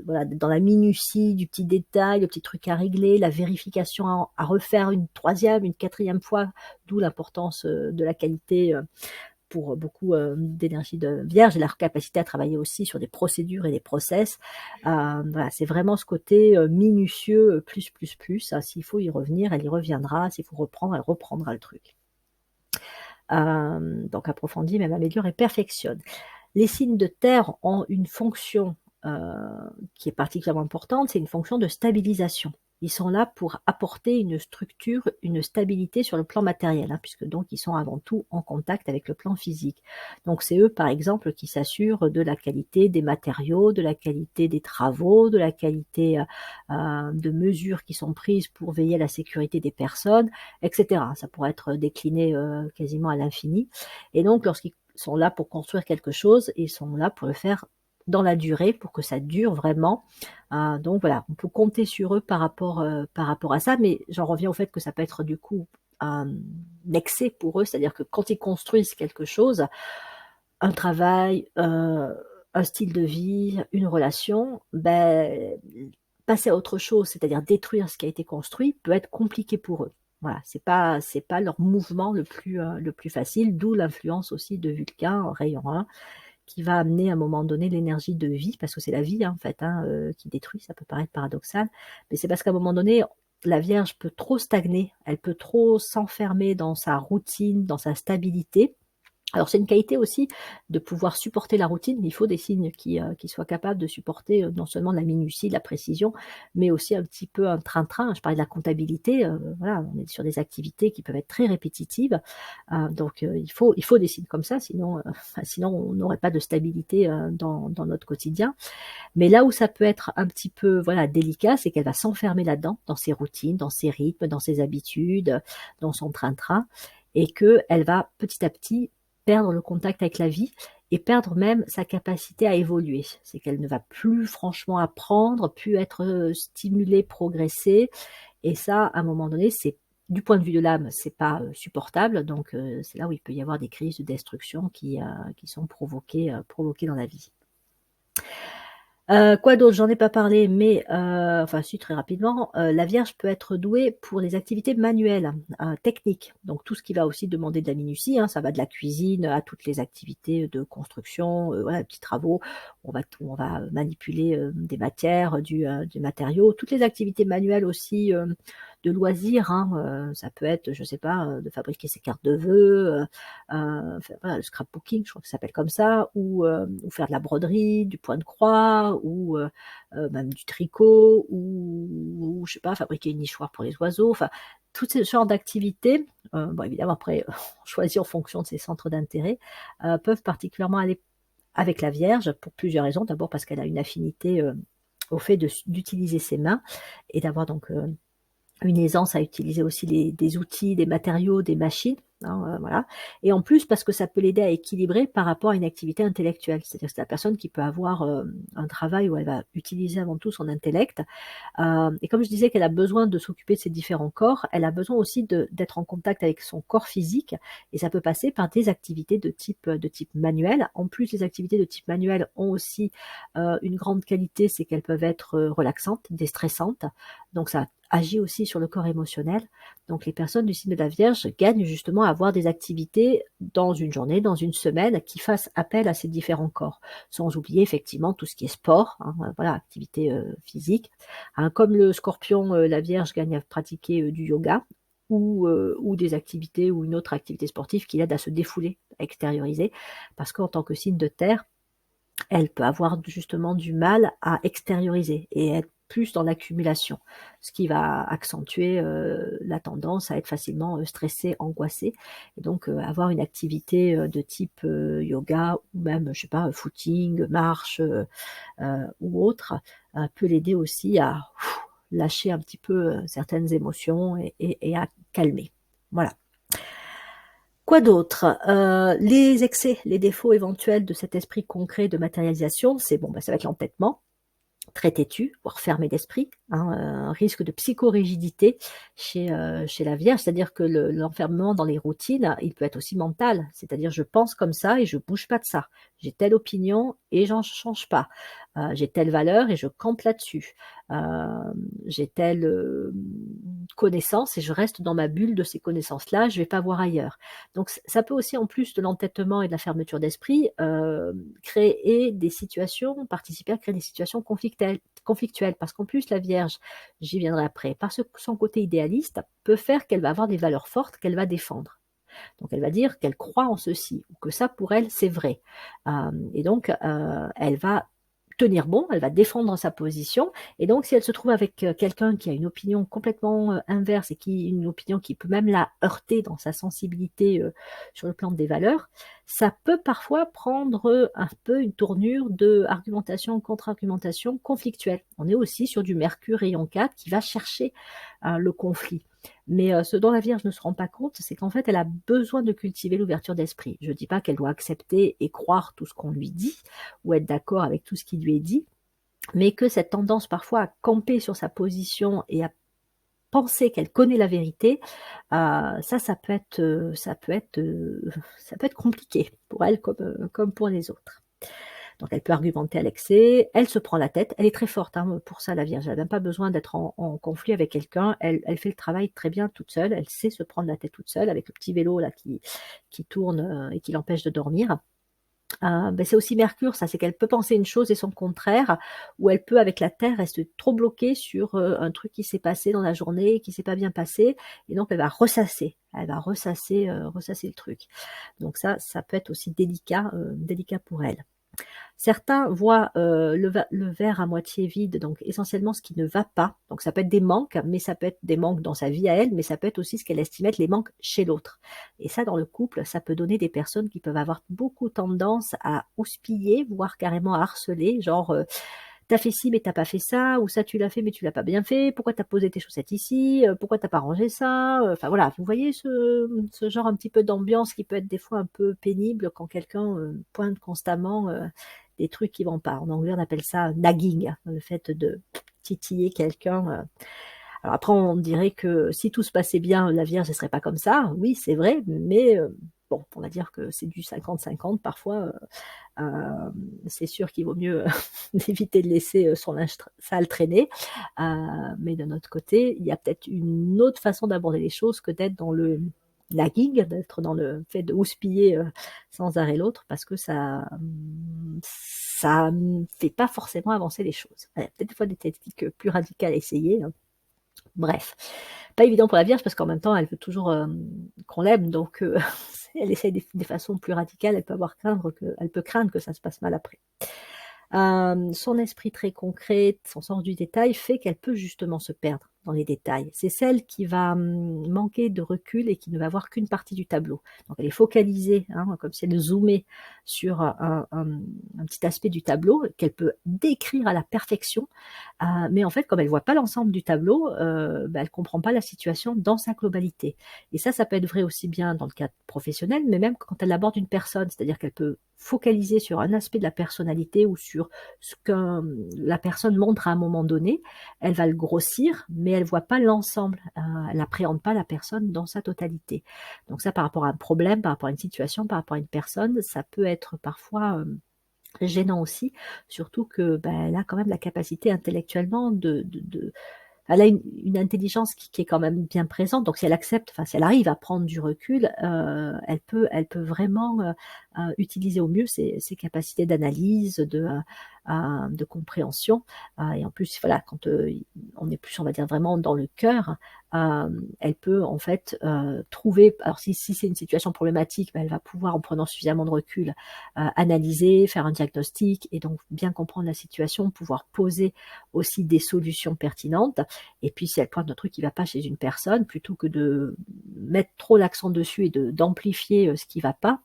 voilà, dans la minutie du petit détail, le petit truc à régler, la vérification à refaire une troisième, une quatrième fois, d'où l'importance de la qualité pour beaucoup d'énergie de Vierge et leur capacité à travailler aussi sur des procédures et des process. Voilà, c'est vraiment ce côté minutieux, plus. S'il faut y revenir, elle y reviendra. S'il faut reprendre, elle reprendra le truc. Donc approfondit, même améliore et perfectionne. Les signes de terre ont une fonction qui est particulièrement importante, c'est une fonction de stabilisation. Ils sont là pour apporter une structure, une stabilité sur le plan matériel, hein, puisque donc ils sont avant tout en contact avec le plan physique. Donc c'est eux, par exemple, qui s'assurent de la qualité des matériaux, de la qualité des travaux, de la qualité de mesures qui sont prises pour veiller à la sécurité des personnes, etc. Ça pourrait être décliné quasiment à l'infini. Et donc, lorsqu'ils sont là pour construire quelque chose, ils sont là pour le faire dans la durée, pour que ça dure vraiment. Donc voilà, on peut compter sur eux par rapport à ça, mais j'en reviens au fait que ça peut être du coup un excès pour eux, c'est-à-dire que quand ils construisent quelque chose, un travail, un style de vie, une relation, passer à autre chose, c'est-à-dire détruire ce qui a été construit, peut être compliqué pour eux. Voilà, c'est pas leur mouvement le plus facile, d'où l'influence aussi de Vulcain, rayon 1, qui va amener à un moment donné l'énergie de vie, parce que c'est la vie hein, en fait qui détruit, ça peut paraître paradoxal, mais c'est parce qu'à un moment donné, la Vierge peut trop stagner, elle peut trop s'enfermer dans sa routine, dans sa stabilité. Alors c'est une qualité aussi de pouvoir supporter la routine. Il faut des signes qui soient capables de supporter non seulement la minutie, la précision, mais aussi un petit peu un train-train. Je parlais de la comptabilité, voilà, on est sur des activités qui peuvent être très répétitives. Donc il faut des signes comme ça, sinon on n'aurait pas de stabilité dans notre quotidien. Mais là où ça peut être un petit peu voilà délicat, c'est qu'elle va s'enfermer là-dedans, dans ses routines, dans ses rythmes, dans ses habitudes, dans son train-train, et qu'elle va petit à petit perdre le contact avec la vie et perdre même sa capacité à évoluer. C'est qu'elle ne va plus franchement apprendre, plus être stimulée, progresser. Et ça, à un moment donné, c'est du point de vue de l'âme, c'est pas supportable. Donc c'est là où il peut y avoir des crises de destruction qui sont provoquées dans la vie. Quoi d'autre? J'en ai pas parlé, mais enfin si, très rapidement, la Vierge peut être douée pour les activités manuelles, techniques. Donc tout ce qui va aussi demander de la minutie, hein, ça va de la cuisine à toutes les activités de construction, voilà, petits travaux. On va manipuler, des matières, du matériau. Toutes les activités manuelles aussi, de loisirs, hein, ça peut être, je sais pas, de fabriquer ses cartes de vœux, enfin voilà, le scrapbooking, je crois que ça s'appelle comme ça, ou faire de la broderie, du point de croix, ou même du tricot, ou je sais pas, fabriquer une nichoir pour les oiseaux, enfin, tout ce genre d'activités, bon évidemment après, on choisit en fonction de ses centres d'intérêt, peuvent particulièrement aller avec la Vierge pour plusieurs raisons. D'abord parce qu'elle a une affinité, au fait d'utiliser ses mains et d'avoir donc, une aisance à utiliser aussi des outils, des matériaux, des machines, hein, voilà. Et en plus, parce que ça peut l'aider à équilibrer par rapport à une activité intellectuelle. C'est-à-dire que c'est la personne qui peut avoir un travail où elle va utiliser avant tout son intellect. Et comme je disais qu'elle a besoin de s'occuper de ses différents corps, elle a besoin aussi d'être en contact avec son corps physique. Et ça peut passer par des activités de type manuel. En plus, les activités de type manuel ont aussi une grande qualité, c'est qu'elles peuvent être relaxantes, déstressantes. Donc ça agit aussi sur le corps émotionnel. Donc les personnes du signe de la Vierge gagnent justement à avoir des activités dans une journée, dans une semaine, qui fassent appel à ces différents corps. Sans oublier effectivement tout ce qui est sport, hein, voilà, activité physique. Hein, comme le Scorpion, la Vierge gagne à pratiquer du yoga ou des activités ou une autre activité sportive qui l'aide à se défouler, à extérioriser. Parce qu'en tant que signe de terre, elle peut avoir justement du mal à extérioriser et être plus dans l'accumulation, ce qui va accentuer la tendance à être facilement stressée, angoissée. Et donc avoir une activité de type yoga ou même, je sais pas, footing, marche ou autre, peut l'aider aussi à lâcher un petit peu certaines émotions et à calmer. Voilà. Quoi d'autre? Les excès, les défauts éventuels de cet esprit concret de matérialisation, c'est bon, bah, ça va être l'entêtement, très têtu, voire fermé d'esprit, hein, un risque de psychorigidité chez la Vierge, c'est-à-dire que l'enfermement dans les routines, il peut être aussi mental, c'est-à-dire je pense comme ça et je bouge pas de ça. J'ai telle opinion et j'en change pas. J'ai telle valeur et je campe là-dessus. J'ai telle connaissance et je reste dans ma bulle de ces connaissances-là, je vais pas voir ailleurs. Donc ça peut aussi, en plus de l'entêtement et de la fermeture d'esprit, créer des situations, participer à créer des situations conflictuelles. Parce qu'en plus, la Vierge, j'y viendrai après, par son côté idéaliste, peut faire qu'elle va avoir des valeurs fortes qu'elle va défendre. Donc elle va dire qu'elle croit en ceci, ou que ça pour elle c'est vrai. Et donc elle va tenir bon, elle va défendre sa position, et donc si elle se trouve avec quelqu'un qui a une opinion complètement inverse et une opinion qui peut même la heurter dans sa sensibilité sur le plan des valeurs, ça peut parfois prendre un peu une tournure de argumentation, contre-argumentation conflictuelle. On est aussi sur du Mercure rayon 4 qui va chercher le conflit. Mais ce dont la Vierge ne se rend pas compte, c'est qu'en fait, elle a besoin de cultiver l'ouverture d'esprit. Je ne dis pas qu'elle doit accepter et croire tout ce qu'on lui dit, ou être d'accord avec tout ce qui lui est dit, mais que cette tendance parfois à camper sur sa position et à penser qu'elle connaît la vérité, ça peut être compliqué pour elle comme pour les autres. Donc elle peut argumenter à l'excès, elle se prend la tête, elle est très forte hein, pour ça la Vierge, elle n'a même pas besoin d'être en conflit avec quelqu'un, elle fait le travail très bien toute seule, elle sait se prendre la tête toute seule avec le petit vélo là qui tourne et qui l'empêche de dormir. Ben c'est aussi Mercure, ça, c'est qu'elle peut penser une chose et son contraire, ou elle peut avec la Terre rester trop bloquée sur un truc qui s'est passé dans la journée, qui s'est pas bien passé, et donc elle va ressasser le truc. Donc ça peut être aussi délicat pour elle. Certains voient le verre à moitié vide, donc essentiellement ce qui ne va pas. Donc ça peut être des manques, mais ça peut être des manques dans sa vie à elle, mais ça peut être aussi ce qu'elle estime être les manques chez l'autre. Et ça, dans le couple, ça peut donner des personnes qui peuvent avoir beaucoup tendance à houspiller, voire carrément à harceler, genre t'as fait ci mais t'as pas fait ça, ou ça tu l'as fait mais tu l'as pas bien fait, pourquoi t'as posé tes chaussettes ici, pourquoi t'as pas rangé ça, enfin voilà, vous voyez ce genre un petit peu d'ambiance qui peut être des fois un peu pénible quand quelqu'un pointe constamment des trucs qui vont pas. En anglais on appelle ça nagging, le fait de titiller quelqu'un. Alors après on dirait que si tout se passait bien, la Vierge ne serait pas comme ça, oui c'est vrai, mais bon, on va dire que c'est du 50-50 parfois, c'est sûr qu'il vaut mieux éviter de laisser son linge sale traîner, mais d'un autre côté, il y a peut-être une autre façon d'aborder les choses que d'être dans le nagging, d'être dans le fait de houspiller sans arrêt l'autre, parce que ça fait pas forcément avancer les choses. Il y a peut-être des fois des techniques plus radicales à essayer, hein. Bref, pas évident pour la Vierge parce qu'en même temps, elle veut toujours qu'on l'aime, donc si elle essaye des façons plus radicales, elle peut craindre que ça se passe mal après. Son esprit très concret, son sens du détail fait qu'elle peut justement se perdre dans les détails. C'est celle qui va manquer de recul et qui ne va voir qu'une partie du tableau. Donc elle est focalisée, hein, comme si elle zoomait sur un petit aspect du tableau qu'elle peut décrire à la perfection, mais en fait, comme elle voit pas l'ensemble du tableau, elle comprend pas la situation dans sa globalité. Et ça peut être vrai aussi bien dans le cadre professionnel, mais même quand elle aborde une personne, c'est-à-dire qu'elle peut focaliser sur un aspect de la personnalité ou sur ce que la personne montre à un moment donné, elle va le grossir, mais elle voit pas l'ensemble, elle n'appréhende pas la personne dans sa totalité. Donc ça, par rapport à un problème, par rapport à une situation, par rapport à une personne, ça peut être parfois gênant aussi, surtout que elle a quand même la capacité intellectuellement elle a une intelligence qui est quand même bien présente, donc si elle accepte, enfin si elle arrive à prendre du recul, elle peut vraiment utiliser au mieux ses capacités d'analyse, de compréhension, et en plus voilà, quand on est plus, on va dire, vraiment dans le cœur, elle peut en fait trouver, alors si c'est une situation problématique, elle va pouvoir, en prenant suffisamment de recul, analyser, faire un diagnostic et donc bien comprendre la situation, pouvoir poser aussi des solutions pertinentes. Et puis si elle pointe un truc qui ne va pas chez une personne, plutôt que de mettre trop l'accent dessus et d'amplifier ce qui ne va pas,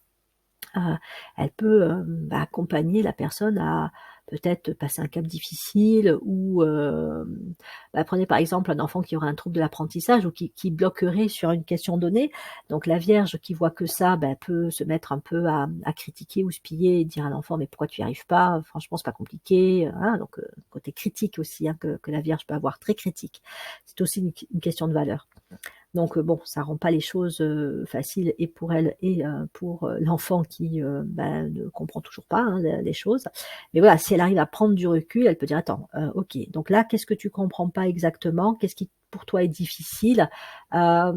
elle peut accompagner la personne à peut-être passer un cap difficile ou prenez par exemple un enfant qui aurait un trouble de l'apprentissage ou qui bloquerait sur une question donnée. Donc la Vierge qui voit que ça, peut se mettre un peu à critiquer ou spiller et dire à l'enfant mais pourquoi tu n'y arrives pas? Franchement c'est pas compliqué. Hein, donc côté critique aussi, hein, que la Vierge peut avoir, très critique. C'est aussi une question de valeur. Donc bon, ça rend pas les choses faciles et pour elle et pour l'enfant qui ne comprend toujours pas, hein, les choses. Mais voilà, si elle arrive à prendre du recul, elle peut dire attends, ok, donc là qu'est-ce que tu comprends pas exactement, qu'est-ce qui pour toi est difficile, ça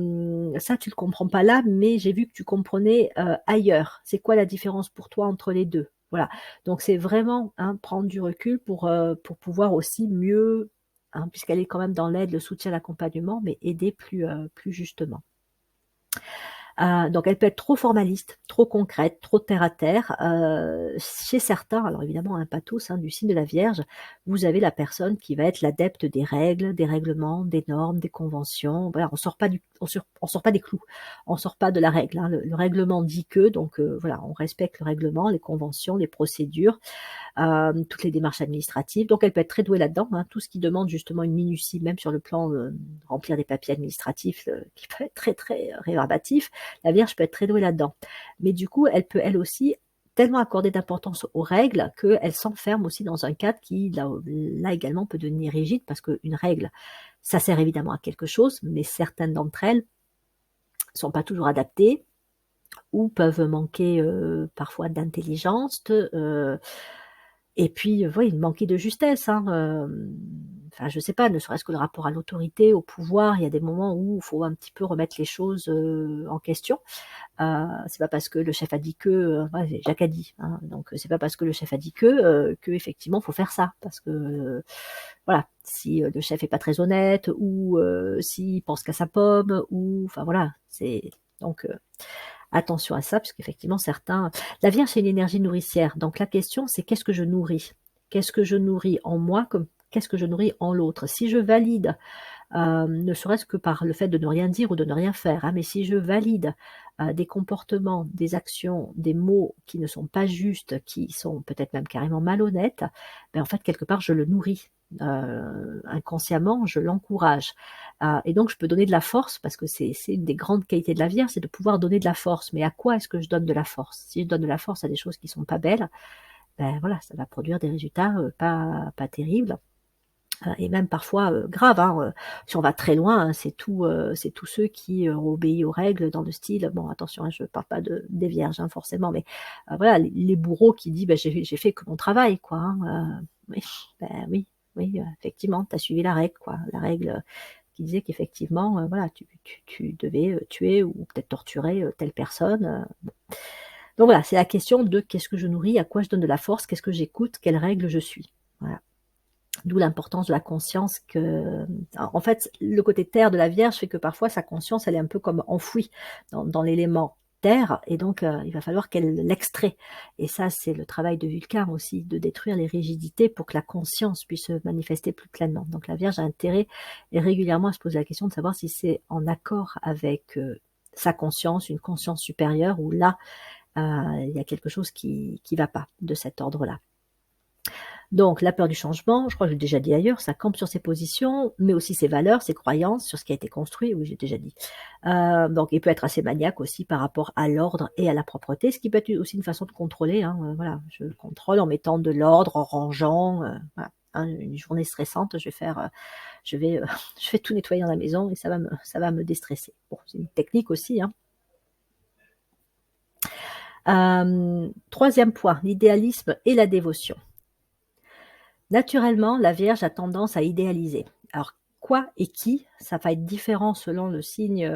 tu le comprends pas là, mais j'ai vu que tu comprenais ailleurs. C'est quoi la différence pour toi entre les deux? Voilà, donc c'est vraiment, hein, prendre du recul pour pouvoir aussi mieux, hein, puisqu'elle est quand même dans l'aide, le soutien, l'accompagnement, mais aider plus justement. Donc elle peut être trop formaliste, trop concrète, trop terre à terre. Chez certains, alors évidemment pas tous, hein, du signe de la Vierge, vous avez la personne qui va être l'adepte des règles, des règlements, des normes, des conventions. Voilà, on sort pas des clous, on sort pas de la règle, hein. Le règlement dit que, donc voilà, on respecte le règlement, les conventions, les procédures, toutes les démarches administratives. Donc elle peut être très douée là-dedans, hein, tout ce qui demande justement une minutie, même sur le plan remplir des papiers administratifs, qui peut être très très rébarbatif. La Vierge peut être très douée là-dedans. Mais du coup, elle peut elle aussi tellement accorder d'importance aux règles qu'elle s'enferme aussi dans un cadre qui, là également, peut devenir rigide, parce qu'une règle, ça sert évidemment à quelque chose, mais certaines d'entre elles sont pas toujours adaptées ou peuvent manquer parfois d'intelligence, et puis, oui, manquer de justesse, hein, enfin, je sais pas, ne serait-ce que le rapport à l'autorité, au pouvoir, il y a des moments où il faut un petit peu remettre les choses en question. C'est pas parce que le chef a dit que, ouais, Jacques a dit, hein, donc c'est pas parce que le chef a dit que effectivement faut faire ça, parce que voilà, si le chef est pas très honnête ou s'il pense qu'à sa pomme, ou enfin voilà, c'est donc attention à ça, parce qu'effectivement, certains... La Vierge, c'est une énergie nourricière. Donc la question, c'est qu'est-ce que je nourris? Qu'est-ce que je nourris en moi, comme qu'est-ce que je nourris en l'autre? Si je valide, ne serait-ce que par le fait de ne rien dire ou de ne rien faire, hein, mais si je valide des comportements, des actions, des mots qui ne sont pas justes, qui sont peut-être même carrément malhonnêtes, en fait, quelque part, je le nourris. Inconsciemment, je l'encourage. Et donc, je peux donner de la force, parce que c'est une des grandes qualités de la Vierge, c'est de pouvoir donner de la force. Mais à quoi est-ce que je donne de la force? Si je donne de la force à des choses qui sont pas belles, voilà, ça va produire des résultats pas terribles. Et même parfois, grave, hein, si on va très loin, hein, c'est tous ceux qui, ont obéi aux règles dans le style bon attention, hein, je ne parle pas des vierges, hein, forcément, mais, voilà, les bourreaux qui disent: «Bah, j'ai fait que mon travail», quoi, hein, oui, ben oui, oui, effectivement, tu as suivi la règle, quoi. La règle, qui disait qu'effectivement, voilà, tu devais, tuer ou peut-être torturer, telle personne, bon. Donc voilà, c'est la question de: «Qu'est-ce que je nourris? À quoi je donne de la force? Qu'est-ce que j'écoute? Quelles règles je suis?» Voilà. D'où l'importance de la conscience que en fait, le côté terre de la Vierge fait que parfois sa conscience, elle est un peu comme enfouie dans l'élément terre et donc il va falloir qu'elle l'extrait et ça, c'est le travail de Vulcain aussi, de détruire les rigidités pour que la conscience puisse se manifester plus pleinement. Donc la Vierge a intérêt et régulièrement à se poser la question de savoir si c'est en accord avec, sa conscience, une conscience supérieure ou là, il y a quelque chose qui va pas de cet ordre-là. Donc la peur du changement, je crois que j'ai déjà dit ailleurs, ça campe sur ses positions, mais aussi ses valeurs, ses croyances, sur ce qui a été construit, oui j'ai déjà dit. Donc il peut être assez maniaque aussi par rapport à l'ordre et à la propreté, ce qui peut être aussi une façon de contrôler, hein, voilà. Je contrôle en mettant de l'ordre, en rangeant, voilà, hein, une journée stressante, je vais, je vais tout nettoyer dans la maison et ça va me déstresser. Bon, c'est une technique aussi, hein. 3e point, l'idéalisme et la dévotion. Naturellement, la Vierge a tendance à idéaliser. Alors, quoi et qui, ça va être différent selon le signe,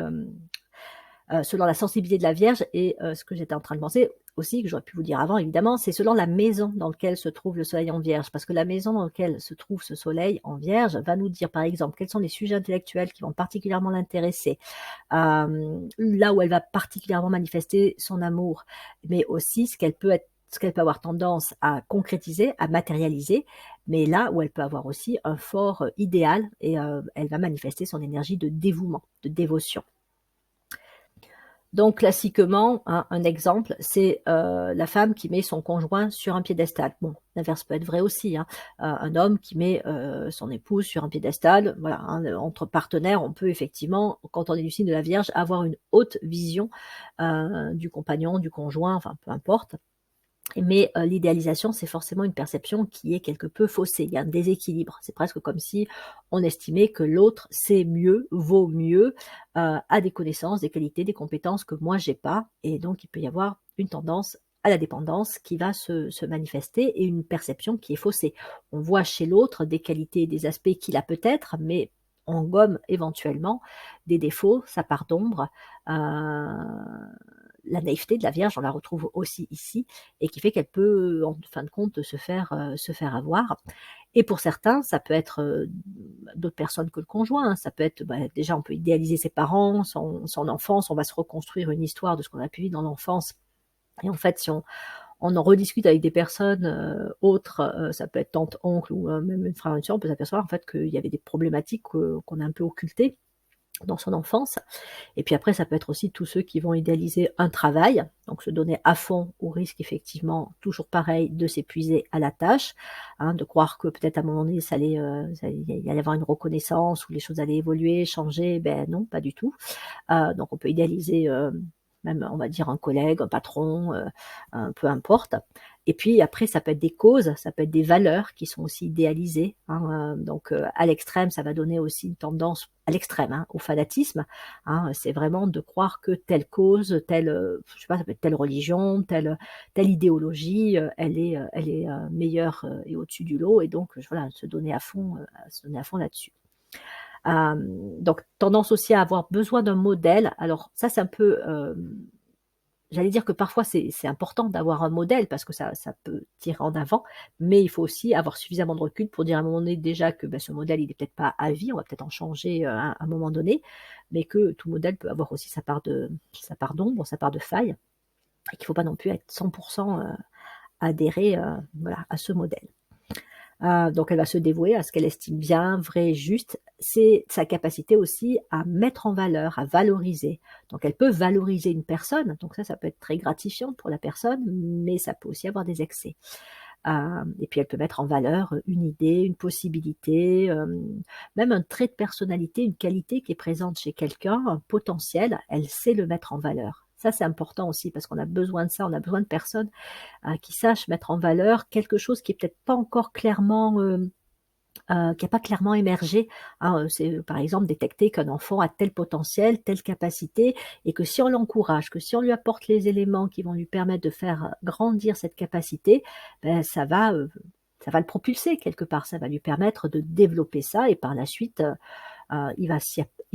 selon la sensibilité de la Vierge et ce que j'étais en train de penser aussi, que j'aurais pu vous dire avant évidemment, c'est selon la maison dans laquelle se trouve le soleil en Vierge. Parce que la maison dans laquelle se trouve ce soleil en Vierge va nous dire, par exemple, quels sont les sujets intellectuels qui vont particulièrement l'intéresser, là où elle va particulièrement manifester son amour, mais aussi ce qu'elle peut avoir tendance à concrétiser, à matérialiser, mais là où elle peut avoir aussi un fort, idéal et elle va manifester son énergie de dévouement, de dévotion. Donc classiquement, un exemple, c'est, la femme qui met son conjoint sur un piédestal. Bon, l'inverse peut être vrai aussi, hein. Un homme qui met, son épouse sur un piédestal, voilà, hein, entre partenaires, on peut effectivement, quand on est du signe de la Vierge, avoir une haute vision, du compagnon, du conjoint, enfin peu importe. Mais l'idéalisation, c'est forcément une perception qui est quelque peu faussée. Il y a un déséquilibre. C'est presque comme si on estimait que l'autre sait mieux, vaut mieux, a des connaissances, des qualités, des compétences que moi j'ai pas et donc il peut y avoir une tendance à la dépendance qui va se manifester et une perception qui est faussée. On voit chez l'autre des qualités et des aspects qu'il a peut-être, mais on gomme éventuellement des défauts, sa part d'ombre, la naïveté de la Vierge, on la retrouve aussi ici et qui fait qu'elle peut, en fin de compte, se faire avoir. Et pour certains, ça peut être, d'autres personnes que le conjoint, hein. Ça peut être, bah, déjà, on peut idéaliser ses parents, son enfance, on va se reconstruire une histoire de ce qu'on a pu vivre dans l'enfance et en fait, si on en rediscute avec des personnes, autres, ça peut être tante, oncle ou, même une frère, une sœur, on peut s'apercevoir, en fait, qu'il y avait des problématiques, qu'on a un peu occultées dans son enfance. Et puis après, ça peut être aussi tous ceux qui vont idéaliser un travail, donc se donner à fond au risque effectivement, toujours pareil, de s'épuiser à la tâche, hein, de croire que peut-être à un moment donné, il y allait avoir une reconnaissance ou les choses allaient évoluer, changer, ben non, pas du tout. Donc on peut idéaliser, même on va dire un collègue, un patron, peu importe. Et puis après ça peut être des causes, ça peut être des valeurs qui sont aussi idéalisées, hein, donc à l'extrême, ça va donner aussi une tendance à l'extrême, hein, au fanatisme, hein, c'est vraiment de croire que telle cause, telle, je sais pas, ça peut être telle religion, telle idéologie, elle est, meilleure, et au-dessus du lot et donc voilà, se donner à fond là-dessus. Donc tendance aussi à avoir besoin d'un modèle. Alors ça, c'est un peu, j'allais dire que parfois c'est important d'avoir un modèle parce que ça peut tirer en avant, mais il faut aussi avoir suffisamment de recul pour dire à un moment donné déjà que, bah, ce modèle il est peut-être pas à vie, on va peut-être en changer, à un moment donné, mais que tout modèle peut avoir aussi sa part d'ombre, sa part de faille et qu'il faut pas non plus être 100 adhérer, voilà, à ce modèle. Donc elle va se dévouer à ce qu'elle estime bien, vrai, juste. C'est sa capacité aussi à mettre en valeur, à valoriser. Donc elle peut valoriser une personne, donc ça peut être très gratifiant pour la personne, mais ça peut aussi avoir des excès. Et puis elle peut mettre en valeur, une idée, une possibilité, même un trait de personnalité, une qualité qui est présente chez quelqu'un, un potentiel, elle sait le mettre en valeur. Ça, c'est important aussi parce qu'on a besoin de ça, on a besoin de personnes qui sachent mettre en valeur quelque chose qui est peut-être pas encore clairement, qui n'a pas clairement émergé, hein, c'est par exemple détecter qu'un enfant a tel potentiel, telle capacité et que si on l'encourage, que si on lui apporte les éléments qui vont lui permettre de faire grandir cette capacité, ben ça va le propulser quelque part, ça va lui permettre de développer ça et par la suite, il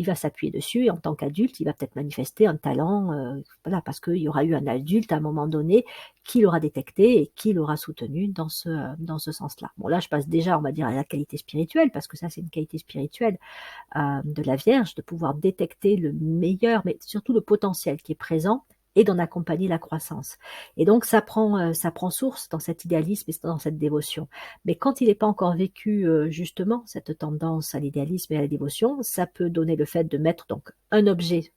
va s'appuyer dessus et en tant qu'adulte, il va peut-être manifester un talent, voilà, parce qu'il y aura eu un adulte à un moment donné qui l'aura détecté et qui l'aura soutenu dans ce sens-là. Bon là, je passe déjà, on va dire, à la qualité spirituelle, parce que ça, c'est une qualité spirituelle, de la Vierge, de pouvoir détecter le meilleur, mais surtout le potentiel qui est présent et d'en accompagner la croissance. Et donc ça prend source dans cet idéalisme et dans cette dévotion. Mais quand il n'est pas encore vécu, justement, cette tendance à l'idéalisme et à la dévotion, ça peut donner le fait de mettre donc un objet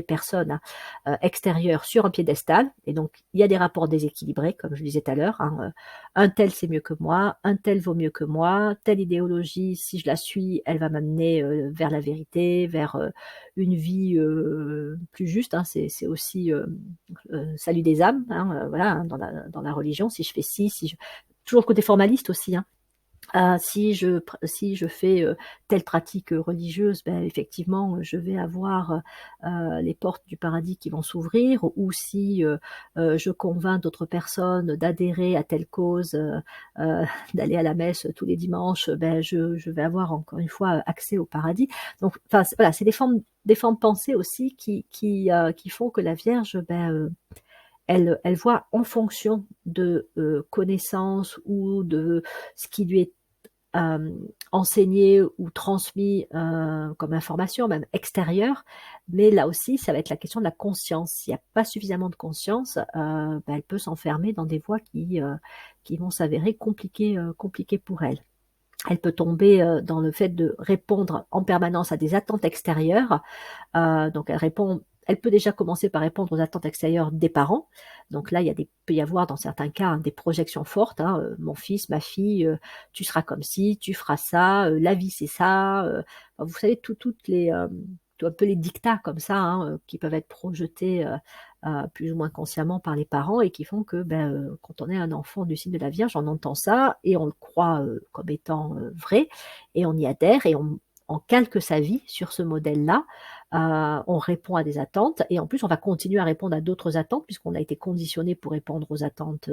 personne, hein, extérieur sur un piédestal. Et donc il y a des rapports déséquilibrés, comme je disais tout à l'heure, hein, un tel c'est mieux que moi, un tel vaut mieux que moi, telle idéologie, si je la suis, elle va m'amener vers la vérité, vers une vie plus juste, hein, c'est aussi salut des âmes, hein, voilà, hein, dans la religion, si je fais ci, si je... Toujours le côté formaliste aussi, hein. Si je fais telle pratique religieuse, ben, effectivement, je vais avoir les portes du paradis qui vont s'ouvrir, ou si je convainc d'autres personnes d'adhérer à telle cause, d'aller à la messe tous les dimanches, ben, je vais avoir encore une fois accès au paradis. Donc, enfin, voilà, c'est des formes pensées aussi qui font que la Vierge, ben, elle voit en fonction de connaissances ou de ce qui lui est enseigné ou transmis comme information, même extérieure. Mais là aussi, ça va être la question de la conscience. S'il n'y a pas suffisamment de conscience, ben, elle peut s'enfermer dans des voies qui vont s'avérer compliquées pour elle. Elle peut tomber dans le fait de répondre en permanence à des attentes extérieures. Donc elle peut déjà commencer par répondre aux attentes extérieures des parents. Donc là, peut y avoir dans certains cas, hein, des projections fortes, hein, mon fils, ma fille, tu seras comme ci, tu feras ça, la vie c'est ça. Vous savez, tout un peu les dictats comme ça, hein, qui peuvent être projetés plus ou moins consciemment par les parents et qui font que ben, quand on est un enfant du signe de la Vierge, on entend ça et on le croit comme étant vrai et on y adhère et on calque sa vie sur ce modèle-là. On répond à des attentes et en plus on va continuer à répondre à d'autres attentes puisqu'on a été conditionné pour répondre aux attentes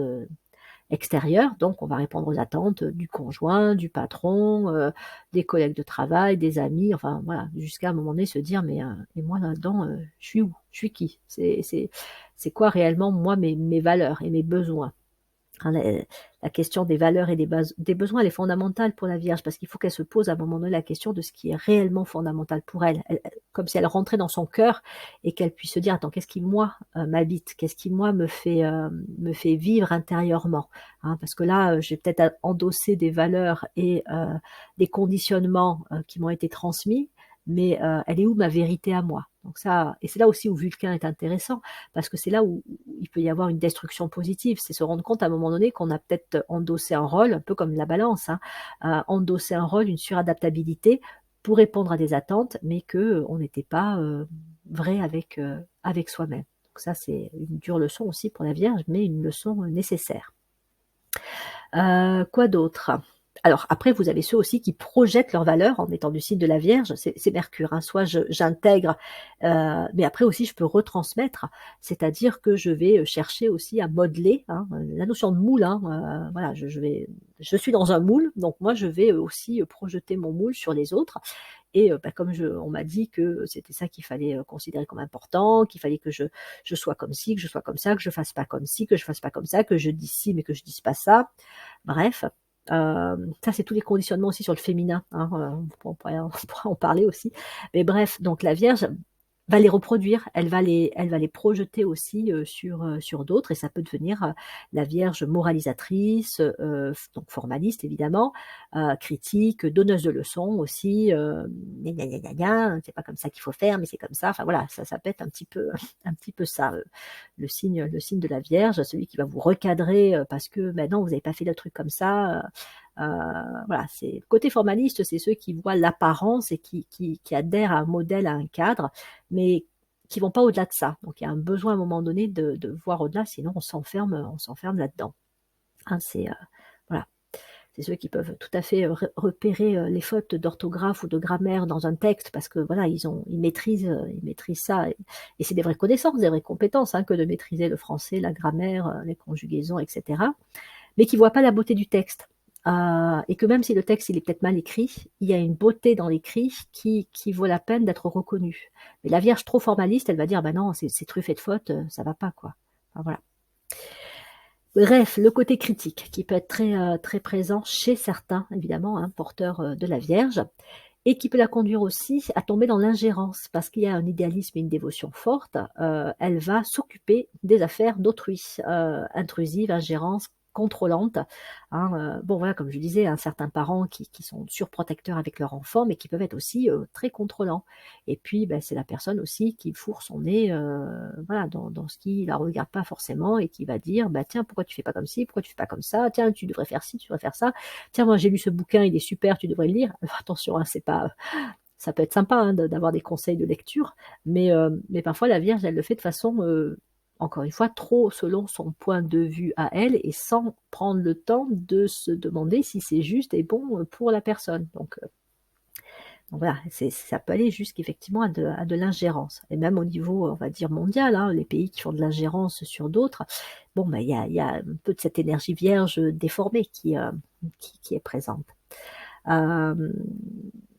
extérieures. Donc on va répondre aux attentes du conjoint, du patron, des collègues de travail, des amis, enfin voilà, jusqu'à un moment donné se dire mais et moi là-dedans, je suis où? Je suis qui? C'est quoi réellement moi mes valeurs et mes besoins? Hein, la question des valeurs et des besoins, elle est fondamentale pour la Vierge parce qu'il faut qu'elle se pose à un moment donné la question de ce qui est réellement fondamental pour elle. Comme si elle rentrait dans son cœur et qu'elle puisse se dire, attends, qu'est-ce qui moi m'habite? Qu'est-ce qui moi me fait vivre intérieurement? Hein, parce que là, j'ai peut-être endossé des valeurs et des conditionnements qui m'ont été transmis, mais elle est où ma vérité à moi? Donc ça, et c'est là aussi où Vulcain est intéressant, parce que c'est là où il peut y avoir une destruction positive, c'est se rendre compte à un moment donné qu'on a peut-être endossé un rôle, un peu comme la balance, hein, endossé un rôle, une suradaptabilité pour répondre à des attentes, mais que on n'était pas vrai avec soi-même. Donc ça, c'est une dure leçon aussi pour la Vierge, mais une leçon nécessaire. Quoi d'autre? Alors après, vous avez ceux aussi qui projettent leurs valeurs en étant du signe de la Vierge, c'est Mercure, hein. Soit j'intègre, mais après aussi je peux retransmettre, c'est-à-dire que je vais chercher aussi à modeler, hein, la notion de moule, hein, voilà, je suis dans un moule, donc moi je vais aussi projeter mon moule sur les autres. Et bah, comme on m'a dit que c'était ça qu'il fallait considérer comme important, qu'il fallait que je sois comme ci, que je sois comme ça, que je fasse pas comme ci, que je fasse pas comme ça, que je dise ci mais que je dise pas ça. Bref, ça c'est tous les conditionnements aussi sur le féminin, hein, on pourra en parler aussi. Mais bref, donc la Vierge va les reproduire, elle va les projeter aussi sur d'autres et ça peut devenir la Vierge moralisatrice, donc formaliste évidemment, critique, donneuse de leçons aussi, gna gna gna gna gna, c'est pas comme ça qu'il faut faire, mais c'est comme ça. Enfin voilà, ça peut être un petit peu ça, le signe de la Vierge, celui qui va vous recadrer parce que ben non, vous n'avez pas fait le truc comme ça. Voilà, c'est le côté formaliste, c'est ceux qui voient l'apparence et qui adhèrent à un modèle, à un cadre, mais qui vont pas au-delà de ça. Donc il y a un besoin à un moment donné de voir au-delà, sinon on s'enferme là-dedans. Hein, voilà. C'est ceux qui peuvent tout à fait repérer les fautes d'orthographe ou de grammaire dans un texte parce que voilà, ils maîtrisent ça. Et c'est des vraies connaissances, des vraies compétences hein, que de maîtriser le français, la grammaire, les conjugaisons, etc. Mais qui ne voient pas la beauté du texte. Et que même si le texte il est peut-être mal écrit, il y a une beauté dans l'écrit qui vaut la peine d'être reconnue. Mais la Vierge trop formaliste, elle va dire, bah non, c'est truffé de fautes, ça va pas, quoi. Enfin, voilà. Bref, le côté critique qui peut être très présent chez certains, évidemment, hein, porteurs de la Vierge, et qui peut la conduire aussi à tomber dans l'ingérence, parce qu'il y a un idéalisme et une dévotion forte, elle va s'occuper des affaires d'autrui, intrusive, ingérence, contrôlante. Hein, bon voilà, comme je disais, hein, certains parents qui sont surprotecteurs avec leur enfant, mais qui peuvent être aussi très contrôlants. Et puis, ben, c'est la personne aussi qui fourre son nez voilà, dans ce qui ne la regarde pas forcément et qui va dire, bah, tiens, pourquoi tu fais pas comme ci, pourquoi tu fais pas comme ça, tiens, tu devrais faire ci, tu devrais faire ça, tiens, moi j'ai lu ce bouquin, il est super, tu devrais le lire. Attention, hein, c'est pas, ça peut être sympa hein, d'avoir des conseils de lecture, mais parfois la Vierge, elle le fait de façon, encore une fois, trop selon son point de vue à elle et sans prendre le temps de se demander si c'est juste et bon pour la personne. Donc voilà, ça peut aller jusqu'effectivement à de l'ingérence. Et même au niveau, on va dire, mondial, hein, les pays qui font de l'ingérence sur d'autres, bon, ben, y a un peu de cette énergie vierge déformée qui est présente.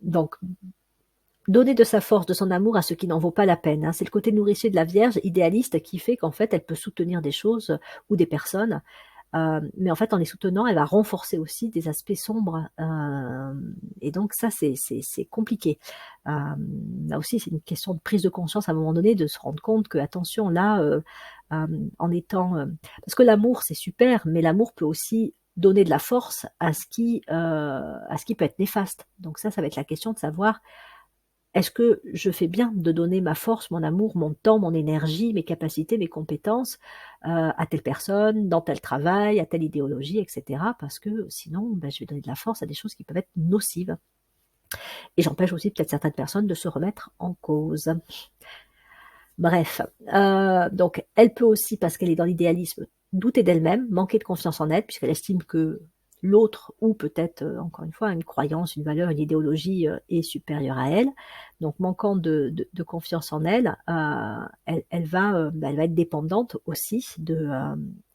Donc, donner de sa force, de son amour à ce qui n'en vaut pas la peine. Hein. C'est le côté nourricier de la Vierge, idéaliste, qui fait qu'en fait, elle peut soutenir des choses ou des personnes. Mais en fait, en les soutenant, elle va renforcer aussi des aspects sombres. Et donc, ça, c'est compliqué. Là aussi, c'est une question de prise de conscience à un moment donné, de se rendre compte que, attention, là, en étant... parce que l'amour, c'est super, mais l'amour peut aussi donner de la force à ce qui peut être néfaste. Donc ça va être la question de savoir est-ce que je fais bien de donner ma force, mon amour, mon temps, mon énergie, mes capacités, mes compétences à telle personne, dans tel travail, à telle idéologie, etc. Parce que sinon, ben, je vais donner de la force à des choses qui peuvent être nocives. Et j'empêche aussi peut-être certaines personnes de se remettre en cause. Bref, donc elle peut aussi, parce qu'elle est dans l'idéalisme, douter d'elle-même, manquer de confiance en elle, puisqu'elle estime que l'autre, ou peut-être, encore une fois, une croyance, une valeur, une idéologie est supérieure à elle. Donc, manquant de confiance en elle, elle va être dépendante aussi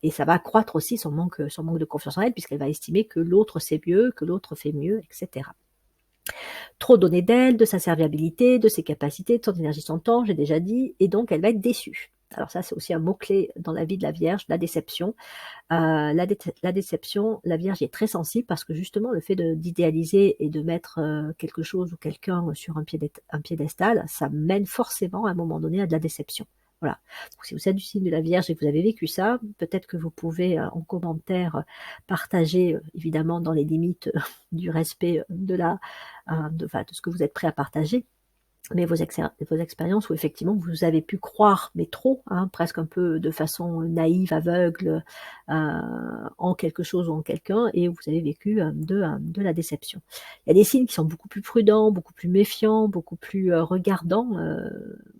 et ça va accroître aussi son manque de confiance en elle, puisqu'elle va estimer que l'autre sait mieux, que l'autre fait mieux, etc. Trop donner d'elle, de sa serviabilité, de ses capacités, de son énergie, son temps, j'ai déjà dit, et donc elle va être déçue. Alors ça, c'est aussi un mot-clé dans la vie de la Vierge, la déception. La déception, la Vierge est très sensible parce que justement, le fait d'idéaliser et de mettre quelque chose ou quelqu'un sur un piédestal, ça mène forcément à un moment donné à de la déception. Voilà. Donc, si vous êtes du signe de la Vierge et que vous avez vécu ça, peut-être que vous pouvez en commentaire partager, évidemment dans les limites du respect de ce que vous êtes prêt à partager, mais vos expériences où effectivement vous avez pu croire, mais trop, hein, presque un peu de façon naïve, aveugle, en quelque chose ou en quelqu'un, et vous avez vécu de la déception. Il y a des signes qui sont beaucoup plus prudents, beaucoup plus méfiants, beaucoup plus regardants,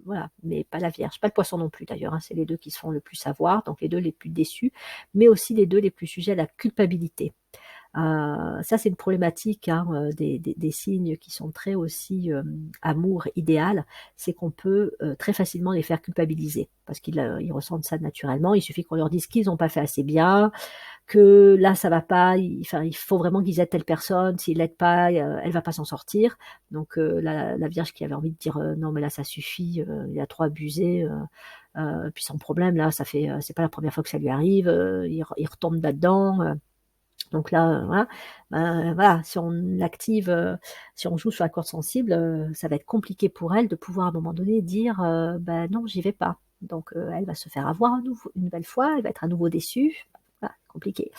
voilà, mais pas la Vierge, pas le Poisson non plus d'ailleurs, hein, c'est les deux qui se font le plus savoir, donc les deux les plus déçus, mais aussi les deux les plus sujets à la culpabilité. Ça, c'est une problématique hein, des signes qui sont très aussi amour idéal, c'est qu'on peut très facilement les faire culpabiliser parce qu'ils ressentent ça naturellement. Il suffit qu'on leur dise qu'ils n'ont pas fait assez bien, que là ça va pas, il faut vraiment qu'ils aident telle personne, s'ils l'aident pas, elle va pas s'en sortir. Donc la Vierge qui avait envie de dire non mais là ça suffit, il a trop abusé. Puis son problème là, c'est pas la première fois que ça lui arrive, il retombe là-dedans. Donc là, voilà, si on active, si on joue sur la corde sensible, ça va être compliqué pour elle de pouvoir à un moment donné dire ben non, j'y vais pas. Donc elle va se faire avoir une nouvelle fois, elle va être à nouveau déçue. Voilà, compliqué.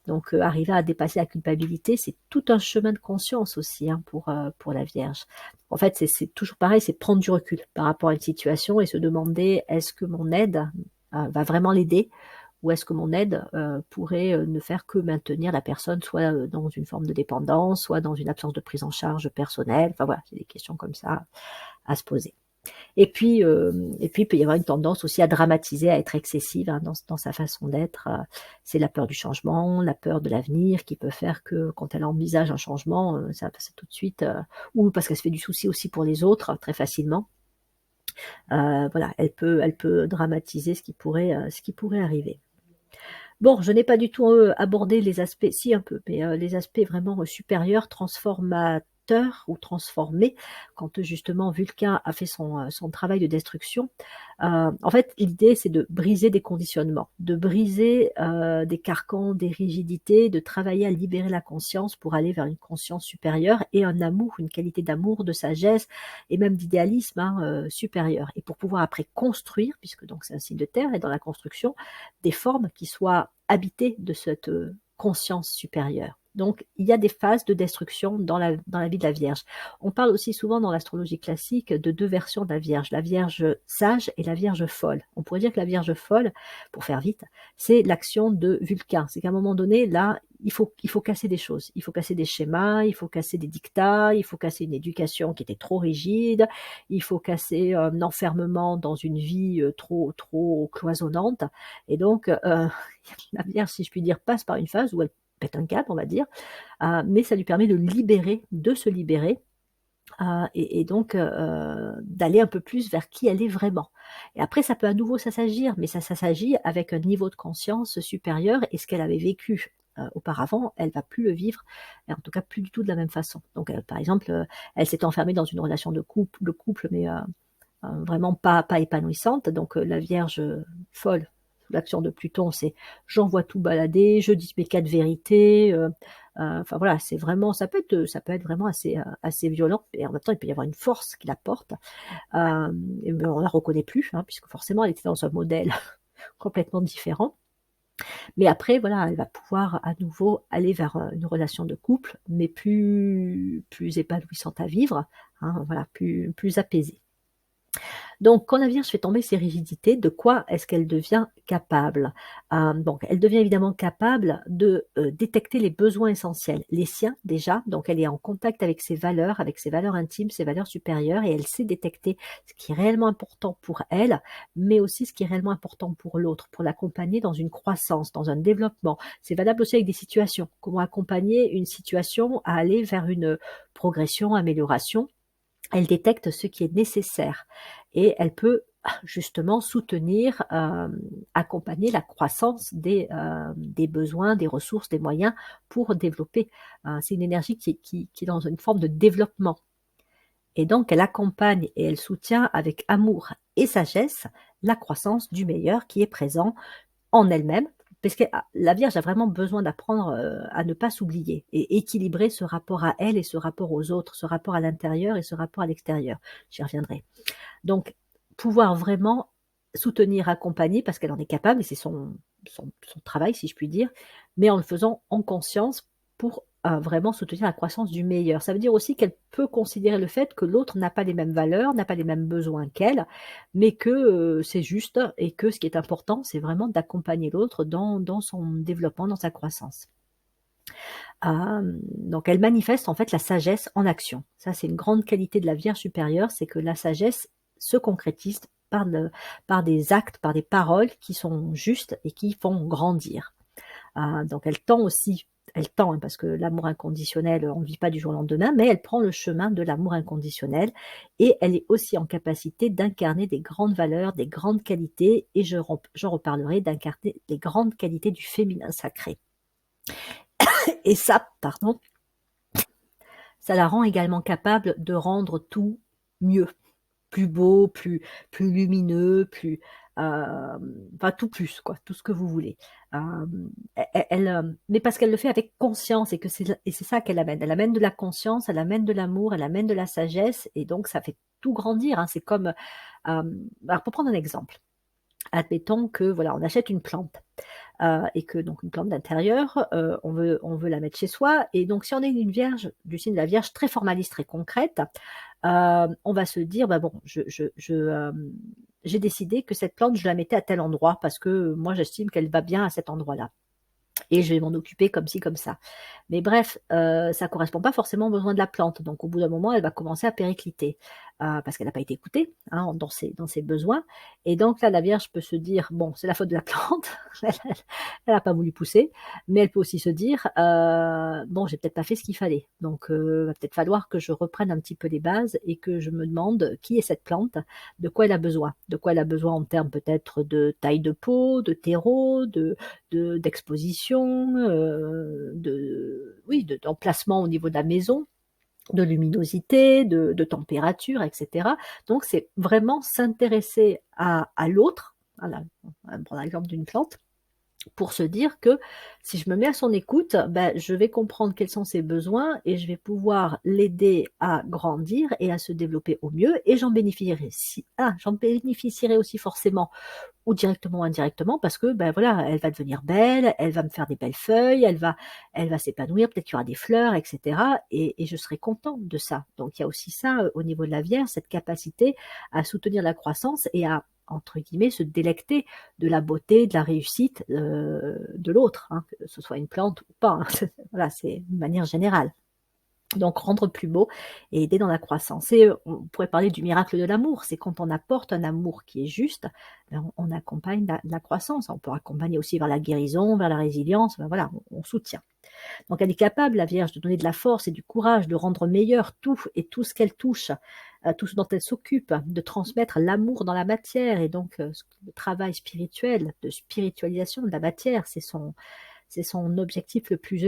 Donc arriver à dépasser la culpabilité, c'est tout un chemin de conscience aussi hein, pour la Vierge. En fait, c'est toujours pareil, c'est prendre du recul par rapport à une situation et se demander est-ce que mon aide va vraiment l'aider ou est-ce que mon aide pourrait ne faire que maintenir la personne soit dans une forme de dépendance, soit dans une absence de prise en charge personnelle. Enfin voilà, c'est des questions comme ça à se poser. Et puis il peut y avoir une tendance aussi à dramatiser, à être excessive, hein, dans sa façon d'être. C'est la peur du changement, la peur de l'avenir qui peut faire que quand elle envisage un changement, ça passe tout de suite, ou parce qu'elle se fait du souci aussi pour les autres très facilement. Voilà, elle peut dramatiser ce qui pourrait arriver. Bon, je n'ai pas du tout abordé les aspects, si un peu, mais les aspects vraiment supérieurs, transformateurs ou transformés, quand justement Vulcain a fait son travail de destruction. En fait, l'idée, c'est de briser des conditionnements, de briser des carcans, des rigidités, de travailler à libérer la conscience pour aller vers une conscience supérieure et un amour, une qualité d'amour, de sagesse et même d'idéalisme, hein, supérieur. Et pour pouvoir après construire, puisque donc c'est un signe de terre, et dans la construction, des formes qui soient habitées de cette conscience supérieure. Donc, il y a des phases de destruction dans la vie de la Vierge. On parle aussi souvent dans l'astrologie classique de deux versions de la Vierge sage et la Vierge folle. On pourrait dire que la Vierge folle, pour faire vite, c'est l'action de Vulcain. C'est qu'à un moment donné, là, il faut casser des choses. Il faut casser des schémas, il faut casser des dictats, il faut casser une éducation qui était trop rigide, il faut casser un enfermement dans une vie trop cloisonnante. Et donc, la Vierge, si je puis dire, passe par une phase où elle pète un câble, on va dire, mais ça lui permet de se libérer, et donc d'aller un peu plus vers qui elle est vraiment. Et après, ça peut à nouveau s'assagir, mais ça s'agit avec un niveau de conscience supérieur, et ce qu'elle avait vécu auparavant, elle va plus le vivre, et en tout cas plus du tout de la même façon. Donc, par exemple, elle s'est enfermée dans une relation de couple, mais vraiment pas épanouissante. Donc la Vierge folle, sous l'action de Pluton, c'est j'envoie tout balader, je dis mes quatre vérités. Enfin voilà, c'est vraiment, ça peut être vraiment assez violent. Et en même temps, il peut y avoir une force qui la porte. Et ben, on la reconnaît plus, hein, puisque forcément, elle était dans un modèle complètement différent. Mais après, voilà, elle va pouvoir à nouveau aller vers une relation de couple, mais plus épanouissante à vivre, hein, voilà, plus apaisée. Donc, quand la Vierge fait tomber ses rigidités, de quoi est-ce qu'elle devient capable? Donc, elle devient évidemment capable de détecter les besoins essentiels, les siens déjà. Donc, elle est en contact avec ses valeurs intimes, ses valeurs supérieures, et elle sait détecter ce qui est réellement important pour elle, mais aussi ce qui est réellement important pour l'autre, pour l'accompagner dans une croissance, dans un développement. C'est valable aussi avec des situations. Comment accompagner une situation à aller vers une progression, amélioration? Elle détecte ce qui est nécessaire, et elle peut justement soutenir, accompagner la croissance des besoins, des ressources, des moyens pour développer. C'est une énergie qui est dans une forme de développement, et donc elle accompagne et elle soutient avec amour et sagesse la croissance du meilleur qui est présent en elle-même, parce que la Vierge a vraiment besoin d'apprendre à ne pas s'oublier et équilibrer ce rapport à elle et ce rapport aux autres, ce rapport à l'intérieur et ce rapport à l'extérieur. J'y reviendrai. Donc, pouvoir vraiment soutenir, accompagner, parce qu'elle en est capable, et c'est son travail, si je puis dire, mais en le faisant en conscience pour vraiment soutenir la croissance du meilleur. Ça veut dire aussi qu'elle peut considérer le fait que l'autre n'a pas les mêmes valeurs, n'a pas les mêmes besoins qu'elle, mais que c'est juste, et que ce qui est important, c'est vraiment d'accompagner l'autre dans son développement, dans sa croissance. Donc elle manifeste en fait la sagesse en action. Ça, c'est une grande qualité de la Vierge supérieure, c'est que la sagesse se concrétise par des actes, par des paroles qui sont justes et qui font grandir. Donc elle tend, hein, parce que l'amour inconditionnel, on ne vit pas du jour au lendemain, mais elle prend le chemin de l'amour inconditionnel, et elle est aussi en capacité d'incarner des grandes valeurs, des grandes qualités, et j'en reparlerai, d'incarner les grandes qualités du féminin sacré. Et ça, pardon, ça la rend également capable de rendre tout mieux, plus beau, plus lumineux, enfin tout plus, quoi, tout ce que vous voulez. Mais parce qu'elle le fait avec conscience, et c'est ça qu'elle amène. Elle amène de la conscience, elle amène de l'amour, elle amène de la sagesse, et donc ça fait tout grandir, hein. C'est comme, alors pour prendre un exemple, admettons que voilà, on achète une plante. Et que donc une plante d'intérieur, on veut la mettre chez soi, et donc si on est une vierge, du signe de la Vierge, très formaliste, très concrète, on va se dire, bah bon, j'ai décidé que cette plante, je la mettais à tel endroit parce que moi j'estime qu'elle va bien à cet endroit-là, et je vais m'en occuper comme ci, comme ça. Mais bref, ça correspond pas forcément aux besoins de la plante, donc au bout d'un moment, elle va commencer à péricliter. parce qu'elle n'a pas été écoutée, hein, dans ses besoins. Et donc là, la Vierge peut se dire: «Bon, c'est la faute de la plante, elle a pas voulu pousser», mais elle peut aussi se dire: «Bon, j'ai peut-être pas fait ce qu'il fallait, donc va peut-être falloir que je reprenne un petit peu les bases et que je me demande qui est cette plante, de quoi elle a besoin. De quoi elle a besoin en termes peut-être de taille de pot, de terreau, d'exposition, oui, d'emplacement au niveau de la maison, de luminosité, de température, et cetera. Donc c'est vraiment s'intéresser à l'autre, voilà, on va prendre l'exemple d'une plante, pour se dire que si je me mets à son écoute, ben, je vais comprendre quels sont ses besoins et je vais pouvoir l'aider à grandir et à se développer au mieux, et j'en bénéficierai aussi forcément, ou directement ou indirectement, parce que ben voilà, elle va devenir belle, elle va me faire des belles feuilles, elle va s'épanouir, peut-être qu'il y aura des fleurs, et cetera, et je serai contente de ça. Donc il y a aussi ça, au niveau de la Vierge, cette capacité à soutenir la croissance et à, entre guillemets, se délecter de la beauté, de la réussite, de l'autre, hein, que ce soit une plante ou pas, hein. Voilà, c'est une manière générale. Donc rendre plus beau et aider dans la croissance. Et on pourrait parler du miracle de l'amour, c'est quand on apporte un amour qui est juste, ben on accompagne la croissance. On peut accompagner aussi vers la guérison, vers la résilience, ben voilà, on soutient. Donc elle est capable, la Vierge, de donner de la force et du courage, de rendre meilleur tout et tout ce qu'elle touche, tout ce dont elle s'occupe, de transmettre l'amour dans la matière, et donc le travail spirituel, de spiritualisation de la matière, c'est son objectif le plus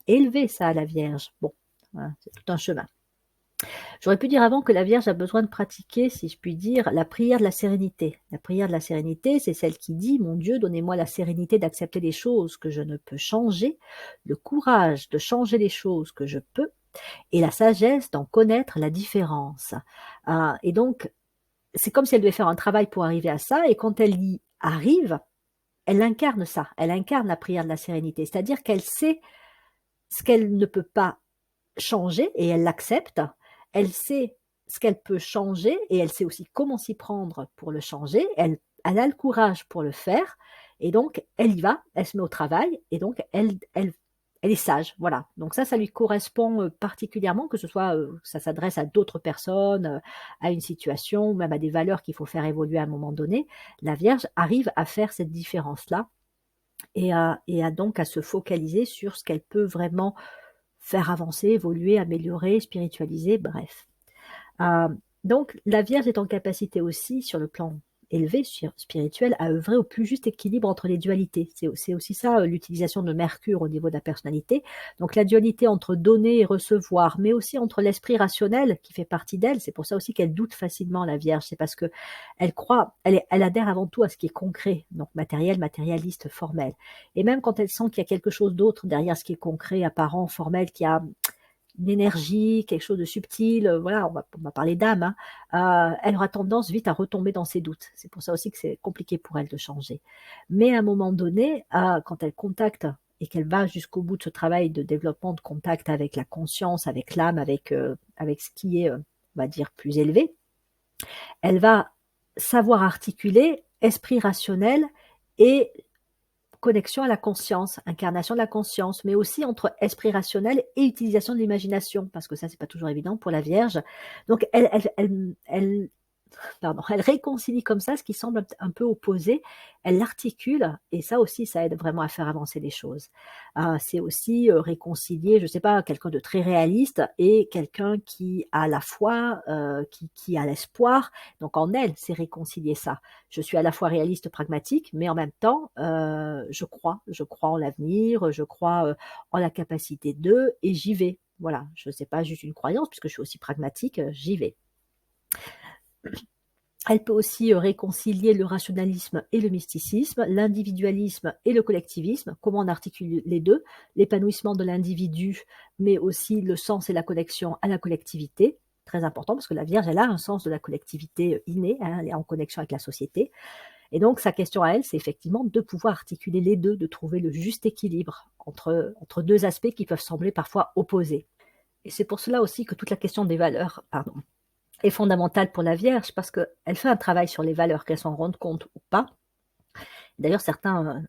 élevé, ça, à la Vierge. Bon, voilà, c'est tout un chemin. J'aurais pu dire avant que la Vierge a besoin de pratiquer, si je puis dire, la prière de la sérénité. La prière de la sérénité, c'est celle qui dit: «Mon Dieu, donnez-moi la sérénité d'accepter les choses que je ne peux changer, le courage de changer les choses que je peux, et la sagesse d'en connaître la différence». Et donc, c'est comme si elle devait faire un travail pour arriver à ça, et quand elle y arrive, elle incarne ça. Elle incarne la prière de la sérénité. C'est-à-dire qu'elle sait ce qu'elle ne peut pas changer et elle l'accepte. Elle sait ce qu'elle peut changer et elle sait aussi comment s'y prendre pour le changer. Elle a le courage pour le faire, et donc elle y va, elle se met au travail, et donc elle est sage. Voilà. Donc ça lui correspond particulièrement, que ce soit, ça s'adresse à d'autres personnes, à une situation, ou même à des valeurs qu'il faut faire évoluer à un moment donné. La Vierge arrive à faire cette différence-là, et à donc à se focaliser sur ce qu'elle peut vraiment faire avancer, évoluer, améliorer, spiritualiser, bref. Euh, donc la Vierge est en capacité aussi, sur le plan élevé, spirituel, à œuvrer au plus juste équilibre entre les dualités. C'est aussi ça, l'utilisation de Mercure au niveau de la personnalité. Donc la dualité entre donner et recevoir, mais aussi entre l'esprit rationnel qui fait partie d'elle. C'est pour ça aussi qu'elle doute facilement, la Vierge. C'est parce que elle croit, elle adhère avant tout à ce qui est concret, donc matériel, matérialiste, formel. Et même quand elle sent qu'il y a quelque chose d'autre derrière ce qui est concret, apparent, formel, qui a une énergie, quelque chose de subtil, voilà, on va parler d'âme, hein, elle aura tendance vite à retomber dans ses doutes. C'est pour ça aussi que c'est compliqué pour elle de changer. Mais à un moment donné, quand elle contacte et qu'elle va jusqu'au bout de ce travail de développement de contact avec la conscience, avec l'âme, avec ce qui est, on va dire, plus élevé, elle va savoir articuler esprit rationnel et connexion à la conscience, incarnation de la conscience, mais aussi entre esprit rationnel et utilisation de l'imagination, parce que ça, c'est pas toujours évident pour la Vierge. Donc, elle réconcilie comme ça ce qui semble un peu opposé, elle l'articule, et ça aussi, ça aide vraiment à faire avancer les choses. C'est aussi réconcilier, je sais pas, quelqu'un de très réaliste et quelqu'un qui a la foi, qui a l'espoir. Donc en elle, c'est réconcilier ça. Je suis à la fois réaliste, pragmatique, mais en même temps, je crois en l'avenir, je crois en la capacité d'eux, et j'y vais. Voilà, je sais pas juste une croyance, puisque je suis aussi pragmatique, j'y vais. Elle peut aussi réconcilier le rationalisme et le mysticisme, l'individualisme et le collectivisme. Comment on articule les deux? L'épanouissement de l'individu, mais aussi le sens et la connexion à la collectivité. Très important, parce que la Vierge, elle a un sens de la collectivité inné, hein, elle est en connexion avec la société. Et donc, sa question à elle, c'est effectivement de pouvoir articuler les deux, de trouver le juste équilibre entre deux aspects qui peuvent sembler parfois opposés. Et c'est pour cela aussi que toute la question des valeurs, pardon, est fondamentale pour la Vierge, parce qu'elle fait un travail sur les valeurs, qu'elle s'en rende compte ou pas. D'ailleurs, certains,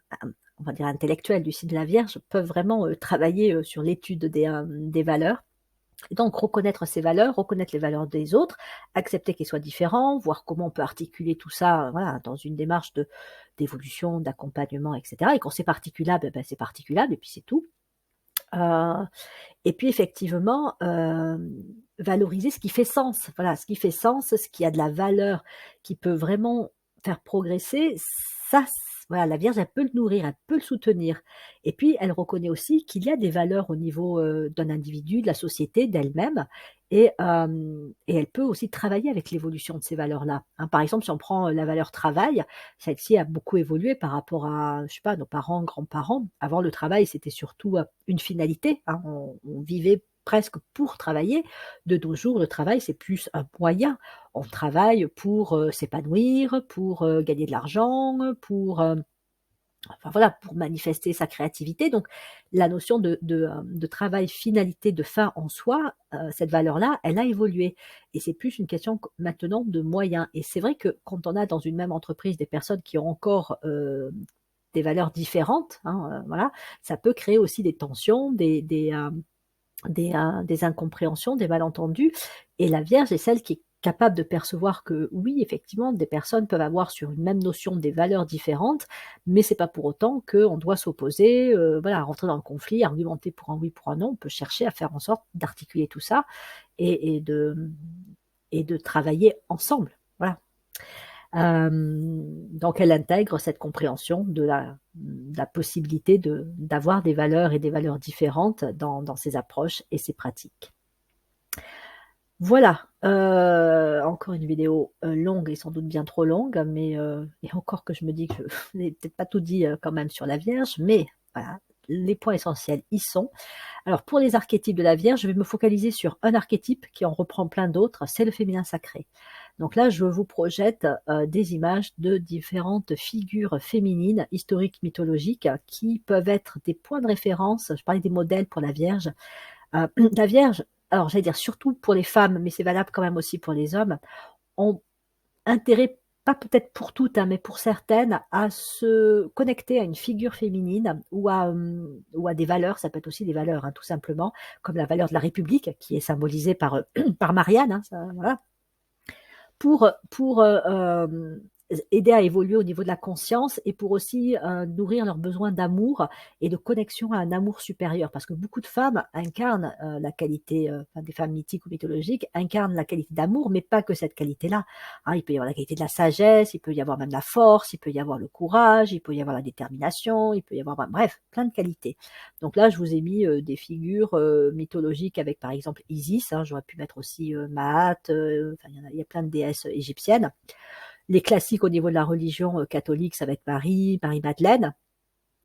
on va dire intellectuels du signe de la Vierge, peuvent vraiment travailler sur l'étude des valeurs. Et donc reconnaître ses valeurs, reconnaître les valeurs des autres, accepter qu'ils soient différents, voir comment on peut articuler tout ça, voilà, dans une démarche d'évolution, d'accompagnement, et cetera. Et quand c'est particulable, c'est particulable et puis c'est tout. Heu et puis effectivement, valoriser ce qui fait sens. Voilà, ce qui fait sens, ce qui a de la valeur, qui peut vraiment faire progresser, ça c voilà, la Vierge, elle peut le nourrir, elle peut le soutenir et puis elle reconnaît aussi qu'il y a des valeurs au niveau, d'un individu, de la société, d'elle-même et elle peut aussi travailler avec l'évolution de ces valeurs-là, hein. Par exemple, si on prend, la valeur travail, celle-ci a beaucoup évolué par rapport à, je sais pas, nos parents, grands-parents. Avant, le travail, c'était surtout, une finalité, hein. On vivait presque pour travailler. De nos jours, le travail, c'est plus un moyen. On travaille pour, s'épanouir, pour, gagner de l'argent, pour, enfin voilà, pour manifester sa créativité. Donc la notion de travail, finalité, de fin en soi, cette valeur-là, elle a évolué et c'est plus une question q maintenant de moyens et c'est vrai que quand on a dans une même entreprise des personnes qui ont encore, des valeurs différentes, hein, voilà, ça peut créer aussi des tensions, des incompréhensions, des malentendus et la Vierge est celle qui est capable de percevoir que oui, effectivement, des personnes peuvent avoir sur une même notion des valeurs différentes, mais c'est pas pour autant qu'on doit s'opposer, voilà, rentrer dans le conflit, argumenter pour un oui, pour un non. On peut chercher à faire en sorte d'articuler tout ça et de travailler ensemble, voilà. Donc elle intègre cette compréhension de la possibilité d'avoir des valeurs et des valeurs différentes dans ses approches et ses pratiques. Voilà, encore une vidéo, longue et sans doute bien trop longue, mais et encore que je me dis que je n'ai peut-être pas tout dit, quand même sur la Vierge, mais voilà, les points essentiels y sont. Alors pour les archétypes de la Vierge, je vais me focaliser sur un archétype qui en reprend plein d'autres, c'est le féminin sacré. Donc là, je vous projette, des images de différentes figures féminines, historiques, mythologiques, qui peuvent être des points de référence. Je parlais des modèles pour la Vierge. La Vierge, alors j'allais dire surtout pour les femmes, mais c'est valable quand même aussi pour les hommes, ont intérêt, pas peut-être pour toutes, hein, mais pour certaines, à se connecter à une figure féminine ou à des valeurs, ça peut être aussi des valeurs, hein, tout simplement, comme la valeur de la République qui est symbolisée par, par Marianne, hein, ça voilà. Pour aider à évoluer au niveau de la conscience et pour aussi, nourrir leurs besoins d'amour et de connexion à un amour supérieur. Parce que beaucoup de femmes incarnent, la qualité, enfin des femmes mythiques ou mythologiques incarnent la qualité d'amour, mais pas que cette qualité-là, hein. Il peut y avoir la qualité de la sagesse, il peut y avoir même la force, il peut y avoir le courage, il peut y avoir la détermination, il peut y avoir, bah, bref, plein de qualités. Donc là, je vous ai mis, des figures, mythologiques avec par exemple Isis, hein, j'aurais pu mettre aussi, Maat, enfin il y a plein de déesses égyptiennes. Les classiques au niveau de la religion, catholique, ça va être Marie, Marie-Madeleine.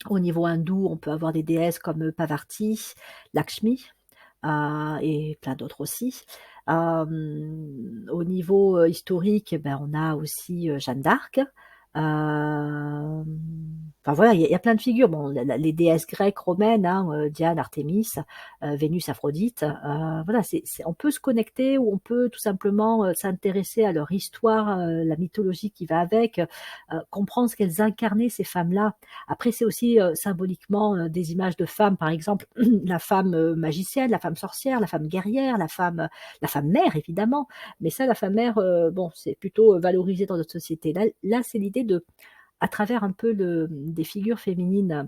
Au niveau hindou, on peut avoir des déesses comme, Parvati, Lakshmi, et plein d'autres aussi. Au niveau, historique, ben, on a aussi, Jeanne d'Arc. Enfin voilà, il y a plein de figures. Bon, les déesses grecques, romaines, hein, Diane, Artémis, Vénus, Aphrodite, voilà, on peut se connecter ou on peut tout simplement, s'intéresser à leur histoire, la mythologie qui va avec, comprendre ce qu'elles incarnaient ces femmes-là. Après c'est aussi, symboliquement, des images de femmes, par exemple, la femme, magicienne, la femme sorcière, la femme guerrière, la femme mère évidemment. Mais ça, la femme mère, bon, c'est plutôt, valorisé dans notre société. Là, c'est l'idée à travers un peu des figures féminines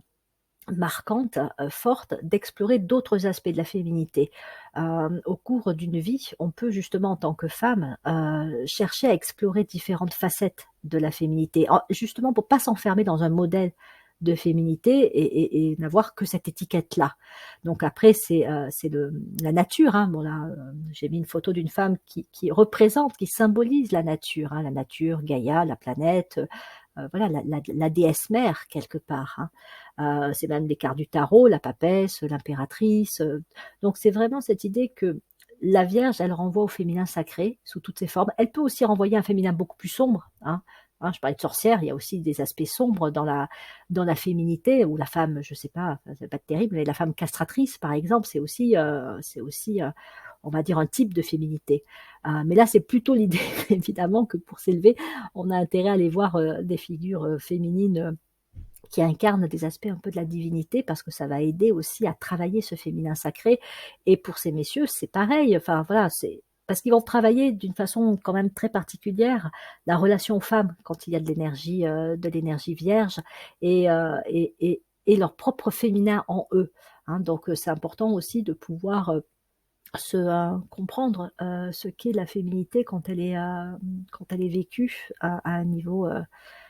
marquantes, fortes, d'explorer d'autres aspects de la féminité. Au cours d'une vie, on peut justement en tant que femme, chercher à explorer différentes facettes de la féminité, justement pour pas s'enfermer dans un modèle de féminité et n'avoir que cette étiquette-là. Donc après c'est la nature, hein. Bon là, j'ai mis une photo d'une femme qui représente, qui symbolise la nature, hein, la nature, Gaïa, la planète, voilà la déesse mère quelque part, hein. C'est même les cartes du tarot, la papesse, l'impératrice, donc c'est vraiment cette idée que la Vierge, elle renvoie au féminin sacré sous toutes ses formes. Elle peut aussi renvoyer un féminin beaucoup plus sombre, hein. Hein, je parlais de sorcière, il y a aussi des aspects sombres dans la féminité ou la femme, je sais pas, enfin, c'est pas terrible, mais la femme castratrice par exemple, c'est aussi, on va dire un type de féminité. Mais là, c'est plutôt l'idée évidemment que pour s'élever, on a intérêt à aller voir, des figures, féminines, qui incarnent des aspects un peu de la divinité, parce que ça va aider aussi à travailler ce féminin sacré. Et pour ces messieurs, c'est pareil, enfin voilà, c'est parce qu'ils vont travailler d'une façon quand même très particulière la relation aux femmes quand il y a de l'énergie vierge et leur propre féminin en eux, hein. Donc c'est important aussi de pouvoir, comprendre, ce qu'est la féminité quand elle est vécue à un niveau,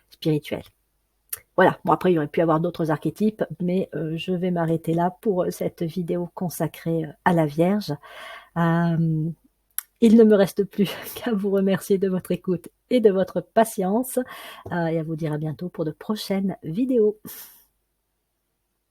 spirituel. Voilà, bon après il y aurait pu y avoir d'autres archétypes, mais je vais m'arrêter là pour, cette vidéo consacrée, à la Vierge. Hem, il ne me reste plus qu'à vous remercier de votre écoute et de votre patience, et à vous dire à bientôt pour de prochaines vidéos.